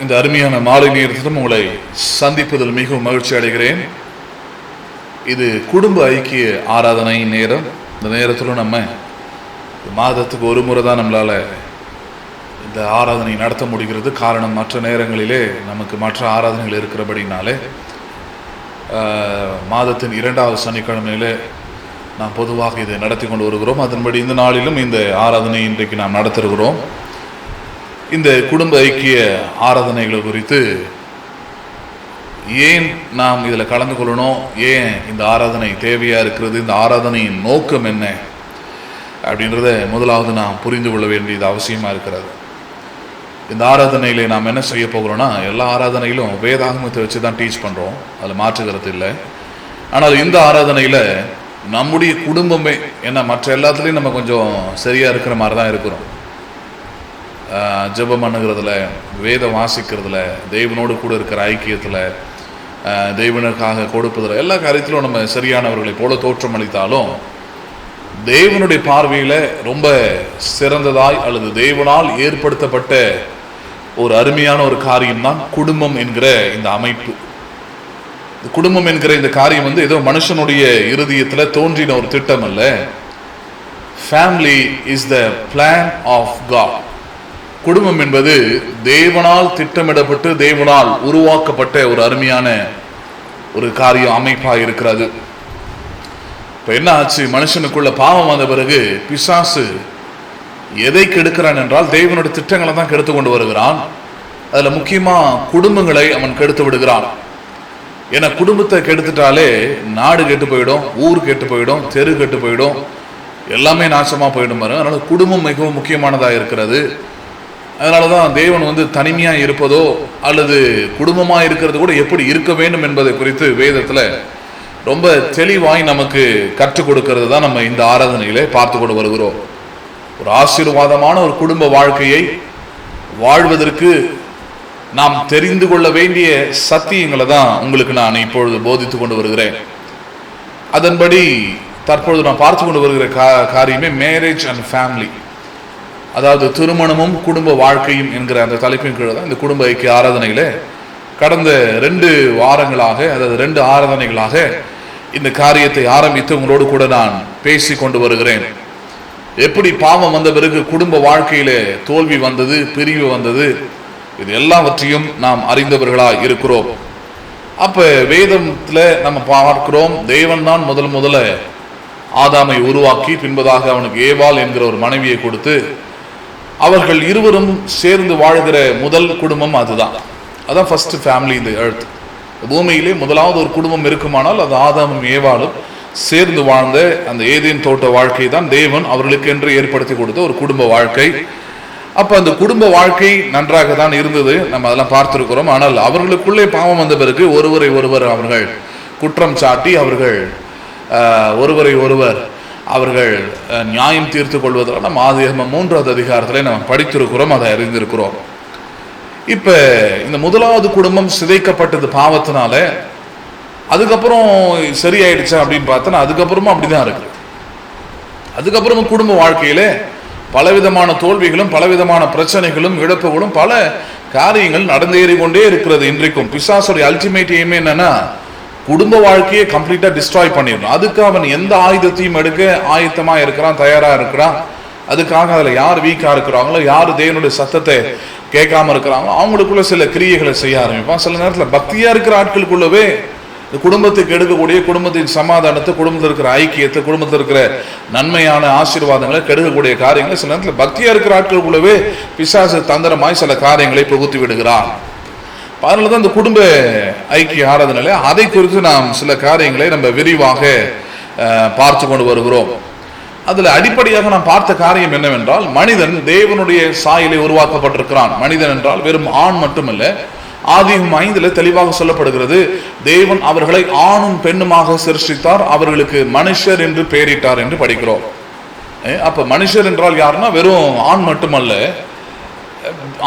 இந்த அருமையான மாலை நேரத்திலும் உங்களை சந்திப்பதில் மிகவும் மகிழ்ச்சி அடைகிறேன். இது குடும்ப ஐக்கிய ஆராதனை நேரம். இந்த நேரத்திலும் நம்ம மாதத்துக்கு ஒரு முறை தான் நம்மளால் இந்த ஆராதனை நடத்த முடிகிறது. காரணம், மற்ற நேரங்களிலே நமக்கு மற்ற ஆராதனைகள் இருக்கிறபடினாலே மாதத்தின் 2வது சனிக்கிழமையிலே நாம் பொதுவாக இதை நடத்தி கொண்டு வருகிறோம். அதன்படி இந்த நாளிலும் இந்த ஆராதனை இன்றைக்கு நாம் நடத்துகிறோம். இந்த குடும்ப ஐக்கிய ஆராதனைகள் குறித்து ஏன் நாம் இதில் கலந்து கொள்ளணும், ஏன் இந்த ஆராதனை தேவையாக இருக்கிறது, இந்த ஆராதனையின் நோக்கம் என்ன அப்படின்றத முதலாவது நாம் புரிந்து கொள்ள வேண்டியது அவசியமாக இருக்கிறது. இந்த ஆராதனையில் நாம் என்ன செய்ய போகிறோம்னா, எல்லா ஆராதனையிலும் வேதாகமத்தை வச்சு தான் டீச் பண்ணுறோம், அதில் மாற்றுகிறது இல்லை. ஆனால் இந்த ஆராதனையில் நம்முடைய குடும்பமே, ஏன்னா மற்ற எல்லாத்துலேயும் நம்ம கொஞ்சம் சரியாக இருக்கிற மாதிரி தான் இருக்கிறோம். ஜெபம் பண்ணுகிறதுல, வேதம் வாசிக்கிறதுல, தெய்வனோடு கூட இருக்கிற ஐக்கியத்தில், தெய்வனுக்காக கொடுப்பதில், எல்லா காரியத்திலும் நம்ம சரியானவர்களை போல தோற்றம் அளித்தாலும் தேவனுடைய பார்வையில் ரொம்ப சிறந்ததாய் அல்லது தேவனால் ஏற்படுத்தப்பட்ட ஒரு அருமையான ஒரு காரியம்தான் குடும்பம் என்கிற இந்த அமைப்பு. குடும்பம் என்கிற இந்த காரியம் ஏதோ மனுஷனுடைய இருதயத்தில் தோன்றின ஒரு திட்டம் அல்ல. Family is the plan of God. குடும்பம் என்பது தேவனால் திட்டமிடப்பட்டு தேவனால் உருவாக்கப்பட்ட ஒரு அருமையான ஒரு காரியம், அமைப்பாக இருக்கிறது. இப்போ என்ன ஆச்சு, மனுஷனுக்குள்ள பாவம் வந்த பிறகு பிசாசு எதை கெடுக்கிறான் என்றால் தேவனுடைய திட்டங்களை தான் கெடுத்து கொண்டு வருகிறான். அதில் முக்கியமாக குடும்பங்களை அவன் கெடுத்து விடுகிறான். ஏன்னா குடும்பத்தை கெடுத்துட்டாலே நாடு கெட்டு போயிடும், ஊர் கெட்டு போயிடும், தெரு கெட்டு போயிடும், எல்லாமே நாசமாக போயிடும் பாருங்க. அதனால குடும்பம் மிகவும் முக்கியமானதாக இருக்கிறது. அதனால தான் தேவன் தனிமையாக இருப்பதோ அல்லது குடும்பமாக இருக்கிறது கூட எப்படி இருக்க வேண்டும் என்பதை குறித்து வேதத்தில் ரொம்ப தெளிவாய் நமக்கு கற்றுக் கொடுக்கிறது தான் நம்ம இந்த ஆராதனையிலே பார்த்து கொண்டு வருகிறோம். ஒரு ஆசீர்வாதமான ஒரு குடும்ப வாழ்க்கையை வாழ்வதற்கு நாம் தெரிந்து கொள்ள வேண்டிய சத்தியங்களை தான் உங்களுக்கு நான் இப்பொழுது போதித்து கொண்டு வருகிறேன். அதன்படி தற்பொழுது நான் பார்த்து கொண்டு வருகிற காரியமே மேரேஜ் அண்ட் ஃபேமிலி, அதாவது திருமணமும் குடும்ப வாழ்க்கையும் என்கிற அந்த தலைப்பின் கீழே தான் இந்த குடும்ப ஐக்கிய ஆராதனையில் கடந்த 2 வாரங்களாக, அதாவது 2 ஆராதனைகளாக இந்த காரியத்தை ஆரம்பித்து உங்களோடு கூட நான் பேசி கொண்டு வருகிறேன். எப்படி பாவம் வந்த பிறகு குடும்ப வாழ்க்கையில தோல்வி வந்தது, பிரிவு வந்தது, இது எல்லாவற்றையும் நாம் அறிந்தவர்களாக இருக்கிறோம். அப்ப வேதத்துல நம்ம பார்க்கிறோம், தேவன் தான் முதல்ல ஆதாமை உருவாக்கி பின்பதாக அவனுக்கு ஏவாள் என்கிற ஒரு மனைவியை கொடுத்து அவர்கள் இருவரும் சேர்ந்து வாழ்கிற முதல் குடும்பம் அதுதான். அதான் ஃபர்ஸ்ட் ஃபேமிலி இந்த எர்த். பூமியிலே முதலாவது ஒரு குடும்பம் இருக்குமானால் அது ஆதாமும் ஏவாளும் சேர்ந்து வாழ்ந்த அந்த ஏதேன் தோட்ட வாழ்க்கை தான் தேவன் அவர்களுக்கு என்று ஏற்படுத்தி கொடுத்த ஒரு குடும்ப வாழ்க்கை. அப்ப அந்த குடும்ப வாழ்க்கை நன்றாக தான் இருந்தது, நம்ம அதெல்லாம் பார்த்திருக்கிறோம். ஆனால் அவர்களுக்குள்ளே பாவம் வந்த பிறகு ஒருவரை ஒருவர் அவர்கள் குற்றம் சாட்டி அவர்கள் ஒருவரை ஒருவர் அவர்கள் நியாயம் தீர்த்து கொள்வதால் நம்ம ஆதியாகமம் 3வது அதிகாரத்தில் நம்ம படித்திருக்கிறோம், அதை அறிந்திருக்கிறோம். இப்ப இந்த முதலாவது குடும்பம் சிதைக்கப்பட்டது பாவத்தினால. அதுக்கப்புறம் சரியாயிடுச்சா அப்படின்னு பார்த்தோன்னா அதுக்கப்புறமும் அப்படிதான் இருக்கு. அதுக்கப்புறமும் குடும்ப வாழ்க்கையில பலவிதமான தோல்விகளும் பலவிதமான பிரச்சனைகளும் இழப்புகளும் பல காரியங்கள் நடந்தேறி கொண்டே இருக்கிறது. இன்றைக்கும் பிசாசுடைய அல்டிமேட் எய்ம் என்னன்னா, குடும்ப வாழ்க்கையை கம்ப்ளீட்டா டிஸ்ட்ராய் பண்ணிடணும். அதுக்கு அவன் எந்த ஆயுதத்தையும் எடுக்க ஆயத்தமா இருக்கிறான், தயாரா இருக்கிறான். அதுக்காக அதுல யார் வீக்கா இருக்கிறாங்களோ, யார் தேவனுடைய சத்தத்தை கேட்காம இருக்கிறாங்களோ அவங்களுக்குள்ள சில கிரியைகளை செய்ய ஆரம்பிப்பான். சில நேரத்தில் பக்தியா இருக்கிற ஆட்களுக்குள்ளவே இந்த குடும்பத்துக்கு எடுக்கக்கூடிய, குடும்பத்தின் சமாதானத்தை, குடும்பத்தில் இருக்கிற ஐக்கியத்தை, குடும்பத்தில் இருக்கிற நன்மையான ஆசீர்வாதங்களை கெடுக்கக்கூடிய காரியங்களை சில நேரத்தில் பக்தியா இருக்கிற ஆட்களுக்குள்ளவே பிசாசு தந்திரமாய் சில காரியங்களை புகுத்தி விடுகிறான். அதனால தான் இந்த குடும்ப ஐக்கிய ஆராதனையில அதை குறித்து நாம் சில காரியங்களை நம்ம விரிவாக பார்த்து கொண்டு வருகிறோம். அதுல அடிப்படையாக நாம் பார்த்த காரியம் என்னவென்றால், மனிதன் தேவனுடைய சாயலை உருவாக்கப்பட்டிருக்கிறான். மனிதன் என்றால் வெறும் ஆண் மட்டுமல்ல. ஆதியாகமம் 5 தெளிவாக சொல்லப்படுகிறது, தேவன் அவர்களை ஆணும் பெண்ணுமாக சிருஷ்டித்தார், அவர்களுக்கு மனுஷர் என்று பெயரிட்டார் என்று படிக்கிறோம். அப்ப மனுஷர் என்றால் யாருன்னா வெறும் ஆண் மட்டுமல்ல,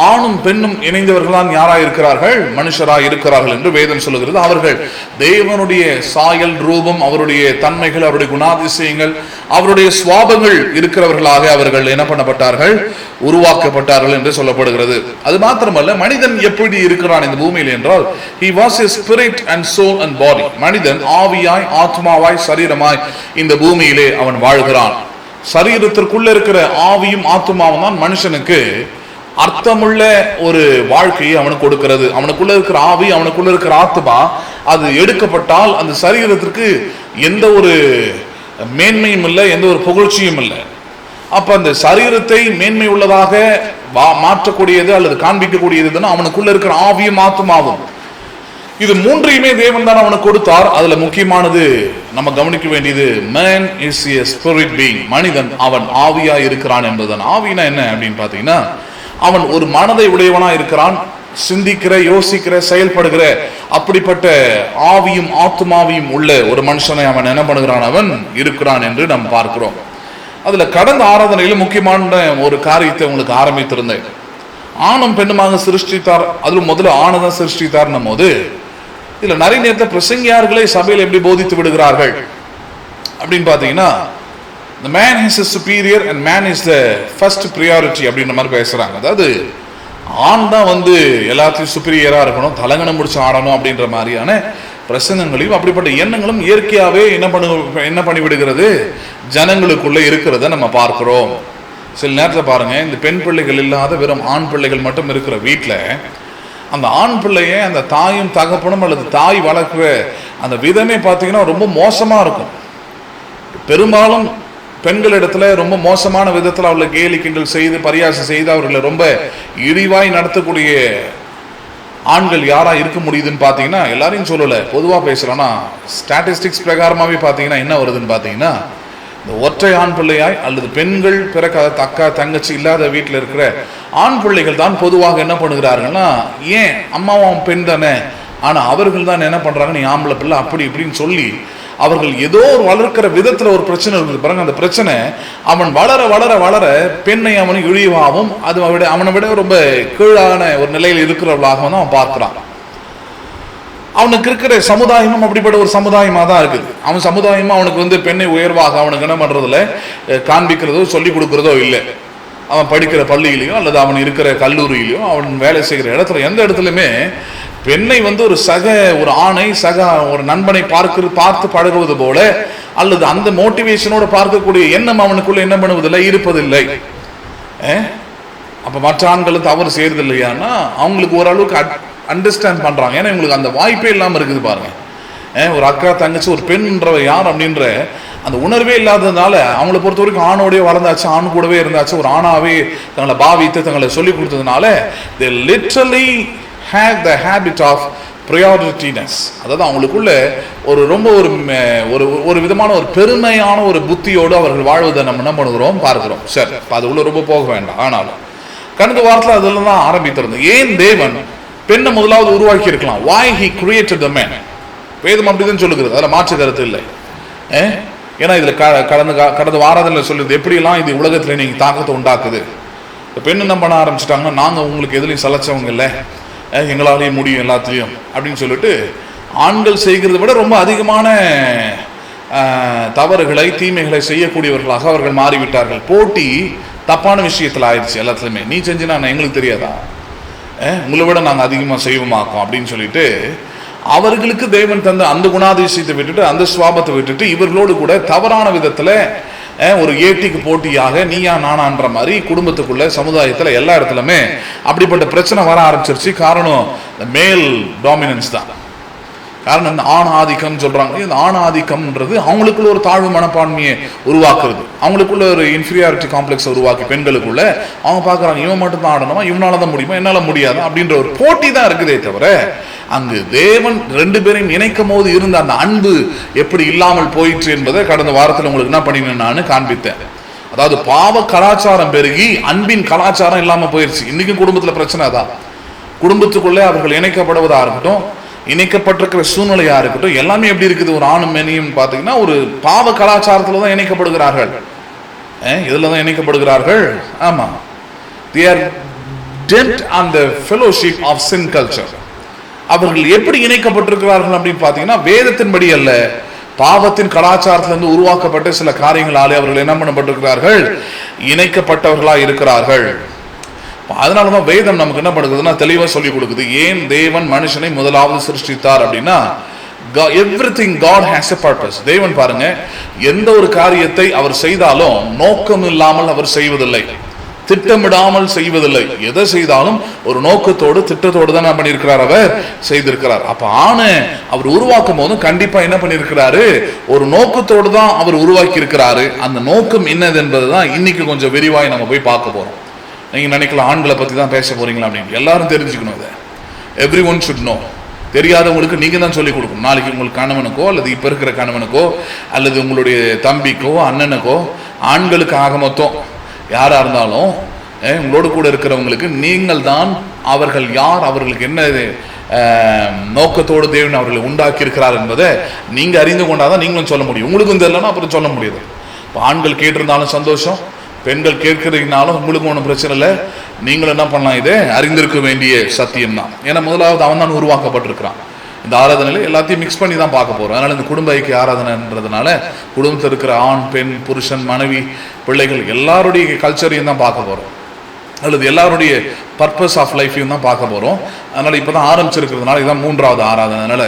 ஆணும் பெண்ணும் இணைந்தவர்களான் யாராய் இருக்கிறார்கள்? மனுஷராய் இருக்கிறார்கள் என்று வேதம் சொல்லுகிறது. அவர்கள் தேவனுடைய சாயல், ரூபம், அவருடைய தன்மைகள், அவருடைய குணாதிசயங்கள், அவருடைய சுவாபங்கள் இருக்கிறவர்களாக அவர்கள் என்ன பண்ணப்பட்டார்கள்? உருவாக்கப்பட்டார்கள் என்று சொல்லப்படுகிறது. அது மாத்திரமல்ல, மனிதன் எப்படி இருக்கிறான் இந்த பூமியில் என்றால், he was a spirit and soul and body. மனிதன் ஆவியாய், ஆத்மாவாய், சரீரமாய் இந்த பூமியிலே அவன் வாழ்கிறான். சரீரத்திற்குள்ள இருக்கிற ஆவியும் ஆத்மாவும் தான் மனுஷனுக்கு அர்த்தமுள்ள ஒரு வாழ்க்கையை அவனுக்கு கொடுக்கிறது. அவனுக்குள்ள இருக்கிற ஆவி, அவனுக்குள்ள இருக்கிற ஆத்மா, அது எடுக்கப்பட்டால் அந்த சரீரத்திற்கு எந்த ஒரு மேன்மையும் இல்லை, எந்த ஒரு புகழ்ச்சியும் இல்லை. அப்ப அந்த சரீரத்தை மேன்மை உள்ளதாக மாற்றக்கூடியது அல்லது காண்பிக்கக்கூடியதுன்னா அவனுக்குள்ள இருக்கிற ஆவியும் ஆத்மாவும். இது மூன்றையுமே தேவன் தான் அவனுக்கு கொடுத்தார். அதுல முக்கியமானது நம்ம கவனிக்க வேண்டியது, man is a spirit being. மனிதன் அவன் ஆவியா இருக்கிறான் என்பதுதான். ஆவினா என்ன அப்படின்னு பாத்தீங்கன்னா, அவன் ஒரு மனதை உடையவனா இருக்கிறான், சிந்திக்கிற, யோசிக்கிற, செயல்படுகிற அப்படிப்பட்ட ஆவியும் ஆத்மாவையும் உள்ள ஒரு மனுஷனை அவன் என்ன பண்ணுகிறான்? அவன் இருக்கிறான் என்று நாம் பார்க்கிறோம். அதுல கடந்த ஆராதனையில முக்கியமான ஒரு காரியத்தை உங்களுக்கு ஆரம்பித்திருந்தேன். ஆணும் பெண்ணுமாக சிருஷ்டித்தார். அதுல முதல்ல ஆணதான் சிருஷ்டித்தார்னும் போது, இதுல நிறைய நேரத்தில் பிரசங்கியார்களை சபையில் எப்படி போதித்து விடுகிறார்கள் அப்படின்னு பாத்தீங்கன்னா, the man is a superior and man is the first priority அப்படின்ற மாதிரி பேசுறாங்க. அதாவது ஆண் தான் எல்லாத்தையும் சுப்பீரியரா இருக்கணும், தலங்கணம் முடிச்சு ஆடணும் அப்படின்ற மாதிரியான பிரசங்கங்களையும் அப்படிப்பட்ட எண்ணங்களும் இயற்கையாவே என்ன பண்ணி விடுகிறது? ஜனங்களுக்குள்ள இருக்கிறத நம்ம பார்க்கிறோம். சில நேரத்தில் பாருங்க, இந்த பெண் பிள்ளைகள் இல்லாத வெறும் ஆண் பிள்ளைகள் மட்டும் இருக்கிற வீட்டில் அந்த ஆண் பிள்ளைய அந்த தாயும் தகப்பனும் அல்லது தாய் வளர்க்கிற அந்த விதமே பார்த்தீங்கன்னா ரொம்ப மோசமாக இருக்கும். பெரும்பாலும் பெண்களிடத்துல ரொம்ப மோசமான விதத்தில் அவர்களை கேலி கிண்டல் செய்து பரியாசம் செய்து அவர்களை ரொம்ப இழிவாய் நடத்தக்கூடிய ஆண்கள் யாரா இருக்க முடியுதுன்னு பார்த்தீங்கன்னா, எல்லாரையும் சொல்லலை, பொதுவாக பேசுகிறோன்னா ஸ்டாட்டிஸ்டிக்ஸ் பிரகாரமாகவே பார்த்தீங்கன்னா என்ன வருதுன்னு பார்த்தீங்கன்னா, இந்த ஒற்றை ஆண் பிள்ளையாய் அல்லது பெண்கள் பிறக்காத அக்கா தங்கச்சி இல்லாத வீட்டில் இருக்கிற ஆண் பிள்ளைகள் தான் பொதுவாக என்ன பண்ணுகிறார்கள்னா, ஏன் அம்மாவும் பெண் தானே, ஆனால் அவர்கள் தான் என்ன பண்ணுறாங்க, நீ ஆம்பளை பிள்ளை அப்படி இப்படின்னு சொல்லி அவர்கள் ஏதோ ஒரு வளர்க்கிற விதத்தில் ஒரு பிரச்சனை இருக்குது பாருங்க. அந்த பிரச்சனை அவன் வளர வளர வளர பெண்ணை அவன் இழிவாகவும் அவனை விட ரொம்ப கீழான ஒரு நிலையில் இருக்கிறவர்களாகவும் தான் அவன் பார்க்கிறான். அவனுக்கு இருக்கிற சமுதாயமும் அப்படிப்பட்ட ஒரு சமுதாயமாக தான் இருக்குது. அவன் சமுதாயமும் அவனுக்கு பெண்ணை உயர்வாக அவனுக்கு என்ன பண்ணுறதில்ல, காண்பிக்கிறதோ சொல்லிக் கொடுக்குறதோ இல்லை. அவன் படிக்கிற பள்ளியிலையோ அல்லது அவன் இருக்கிற கல்லூரியிலையோ அவன் வேலை செய்கிற இடத்துல எந்த இடத்துலையுமே பெண்ணை ஒரு ஆணை ஒரு நண்பனை பார்த்து பழகுவது போல அல்லது அந்த மோட்டிவேஷனோட பார்க்கக்கூடிய எண்ணம் அவனுக்குள்ள என்ன பண்ணுவதில்லை, இருப்பதில்லை. அப்ப மற்ற ஆண்களும் தவறு செய்யறது இல்லையான்னா அவங்களுக்கு ஓரளவுக்கு அண்டர்ஸ்டாண்ட் பண்றாங்க. ஏன்னா இவங்களுக்கு அந்த வாய்ப்பே இல்லாம இருக்குது பாருங்க. ஒரு அக்கா தங்கச்சி ஒரு பெண்ன்றவ யார் அப்படின்ற அந்த உணர்வே இல்லாததுனால அவங்களை பொறுத்த வரைக்கும் ஆணோடய வளர்ந்தாச்சு, ஆண் கூடவே இருந்தாச்சு, ஒரு ஆணாவே தங்களை பாவித்து தங்களை சொல்லிக் கொடுத்ததுனால they literally have the habit of prioritiness. அதாவது அவங்களுக்குள்ள ரொம்ப ஒரு விதமான ஒரு பெருமையான ஒரு புத்தியோடு அவர்கள் வாழ்வதை நம்ம என்ன பண்ணுகிறோம், பார்க்கிறோம். சரி, அதுக்குள்ள ரொம்ப போக வேண்டாம். ஆனாலும் கடந்த வாரத்தில் அதெல்லாம் தான் ஆரம்பித்திருந்தது. ஏன் தேவன் பெண்ணை முதலாவது உருவாக்கி இருக்கலாம்? why he created the man? வேதம் அப்படிதான் சொல்லுகிறது, அதில் மாற்று கருத்து இல்லை. ஏன்னா இதுல கடந்த வாரத்தில் சொல்லுது எப்படியெல்லாம் இது உலகத்துல நீங்க தாக்கத்தை உண்டாக்குது. பெண் என்ன பண்ண ஆரம்பிச்சுட்டாங்கன்னா, நாங்க உங்களுக்கு எதுலையும் சலைச்சவங்க இல்லை, எங்களாலேயும் முடியும் எல்லாத்துலேயும் அப்படின்னு சொல்லிட்டு ஆண்கள் செய்கிறத விட ரொம்ப அதிகமான தவறுகளை தீமைகளை செய்யக்கூடியவர்களாக அவர்கள் மாறிவிட்டார்கள். போட்டி தப்பான விஷயத்தில் ஆயிடுச்சு எல்லாத்துலையுமே. நீ செஞ்சுனா எங்களுக்கு தெரியாதா, உங்களை விட நாங்கள் அதிகமாக செய்வோமாக்கோம் அப்படின்னு சொல்லிட்டு அவர்களுக்கு தேவன் தந்த அந்த குணாதிசயத்தை விட்டுட்டு அந்த சுவாபத்தை விட்டுட்டு இவர்களோடு கூட தவறான விதத்தில் ஒரு ஏட்டிக்கு போட்டியாக நீயா நானான்ற மாதிரி குடும்பத்துக்குள்ள சமுதாயத்தில் எல்லா இடத்துலையுமே அப்படிப்பட்ட பிரச்சனை வர ஆரம்பிச்சிருச்சு. காரணம் மேல் டாமினன்ஸ் தான். காரணம் இந்த ஆண் ஆதிக்கம் சொல்றாங்க. இந்த ஆண் ஆதிக்கம்ன்றது அவங்களுக்குள்ள ஒரு தாழ்வு மனப்பான்மையை உருவாக்குறது, அவங்களுக்குள்ள ஒரு இன்ஃபீரியாரிட்டி காம்ப்ளெக்ஸ் உருவாக்கி பெண்களுக்குள்ள அவங்க பார்க்குறாங்க, இவன் மட்டும் தான் ஆடணுமா, இவனால தான் முடியுமா, என்னால முடியாது அப்படின்ற ஒரு போட்டி தான் இருக்குதே தவிர அங்கு தேவன் ரெண்டு பேரையும் இணைக்கும் போது இருந்த அந்த அன்பு எப்படி இல்லாமல் போயிற்று என்பதை கடந்த வாரத்தில் உங்களுக்கு என்ன பண்ணினேன் நான் காண்பித்தேன். அதாவது பாவ கலாச்சாரம் பெருகி அன்பின் கலாச்சாரம் இல்லாமல் போயிடுச்சு. இன்னைக்கும் குடும்பத்தில் பிரச்சனை தான். குடும்பத்துக்குள்ளே அவர்கள் இணைக்கப்படுவதா இருக்கட்டும், இணைக்கப்பட்டிருக்கிற சூழ்நிலையா இருக்கட்டும், எல்லாமே எப்படி இருக்குது, ஒரு ஆணும் மேனியும் பார்த்தீங்கன்னா ஒரு பாவ கலாச்சாரத்தில் தான் இணைக்கப்படுகிறார்கள். இதில் தான் இணைக்கப்படுகிறார்கள். ஆமா, they are dent on the fellowship of sin culture. அவர்கள் எப்படி இணைக்கப்பட்டிருக்கிறார்கள் அப்படின்னு பார்த்தீங்கன்னா, வேதத்தின்படி அல்ல, பாவத்தின் கலாச்சாரத்திலிருந்து உருவாக்கப்பட்ட சில காரியங்களாலே அவர்கள் என்ன பண்ணப்பட்டிருக்கிறார்கள், இணைக்கப்பட்டவர்களாக இருக்கிறார்கள். அதனாலதான் வேதம் நமக்கு என்ன பண்ணுறதுன்னா தெளிவாக சொல்லிக் கொடுக்குது. ஏன் தேவன் மனுஷனை முதலாவது சிருஷ்டித்தார் அப்படின்னா, everything God has a purpose. தேவன் பாருங்க, எந்த ஒரு காரியத்தை அவர் செய்தாலும் நோக்கம் இல்லாமல் அவர் செய்வதில்லை, திட்டமிடாமல் செய்வதில்லை. எதை செய்தாலும் ஒரு நோக்கத்தோடு திட்டத்தோடு தான் என்ன பண்ணியிருக்கிறார், அவர் செய்திருக்கிறார். அப்ப அவர் உருவாக்கும் போது கண்டிப்பா என்ன பண்ணியிருக்கிறாரு, ஒரு நோக்கத்தோடு தான் அவர் உருவாக்கி இருக்கிறாரு. அந்த நோக்கம் என்னது என்பதுதான் இன்னைக்கு கொஞ்சம் விரிவாய் நம்ம போய் பார்க்க போறோம். நீங்க நினைக்கலாம் ஆண்களை பத்தி தான் பேச போறீங்களா அப்படின்னு. எல்லாரும் தெரிஞ்சுக்கணும் இதை. Every one should know. தெரியாதவங்களுக்கு நீங்க தான் சொல்லிக் கொடுக்கணும். நாளைக்கு உங்களுக்கு கணவனுக்கோ அல்லது இப்ப இருக்கிற கணவனுக்கோ அல்லது உங்களுடைய தம்பிக்கோ அண்ணனுக்கோ, ஆண்களுக்கு ஆக மொத்தம் யாரா இருந்தாலும் உங்களோடு கூட இருக்கிறவங்களுக்கு நீங்கள் தான் அவர்கள் யார், அவர்களுக்கு என்ன நோக்கத்தோடு தேவன் அவர்களை உண்டாக்கி இருக்கிறார் என்பதை நீங்க அறிந்து கொண்டாதான் நீங்களும் சொல்ல முடியும். உங்களுக்கும் தெரியலன்னா அப்புறம் சொல்ல முடியாது. இப்போ ஆண்கள் கேட்டிருந்தாலும் சந்தோஷம், பெண்கள் கேட்கிறீங்கனாலும் உங்களுக்கு ஒன்றும் பிரச்சனை இல்லை. நீங்களும் என்ன பண்ணலாம், இதை அறிந்திருக்க வேண்டிய சத்தியம் தான். ஏன்னா முதலாவது அவன் தான் உருவாக்கப்பட்டிருக்கிறான். இந்த ஆராதனையில் எல்லாத்தையும் மிக்ஸ் பண்ணி தான் பார்க்க போறோம். அதனால இந்த குடும்ப ஐக்கிய ஆராதனைன்றதுனால குடும்பத்தில் இருக்கிற ஆண், பெண், புருஷன், மனைவி, பிள்ளைகள் எல்லாருடைய கல்ச்சரையும் தான் பார்க்க போறோம், அல்லது எல்லாருடைய பர்பஸ் ஆஃப் லைஃபையும் தான் பார்க்க போறோம். அதனால இப்பதான் ஆரம்பிச்சிருக்கிறதுனால இதுதான் 3வது ஆராதனை. அதனால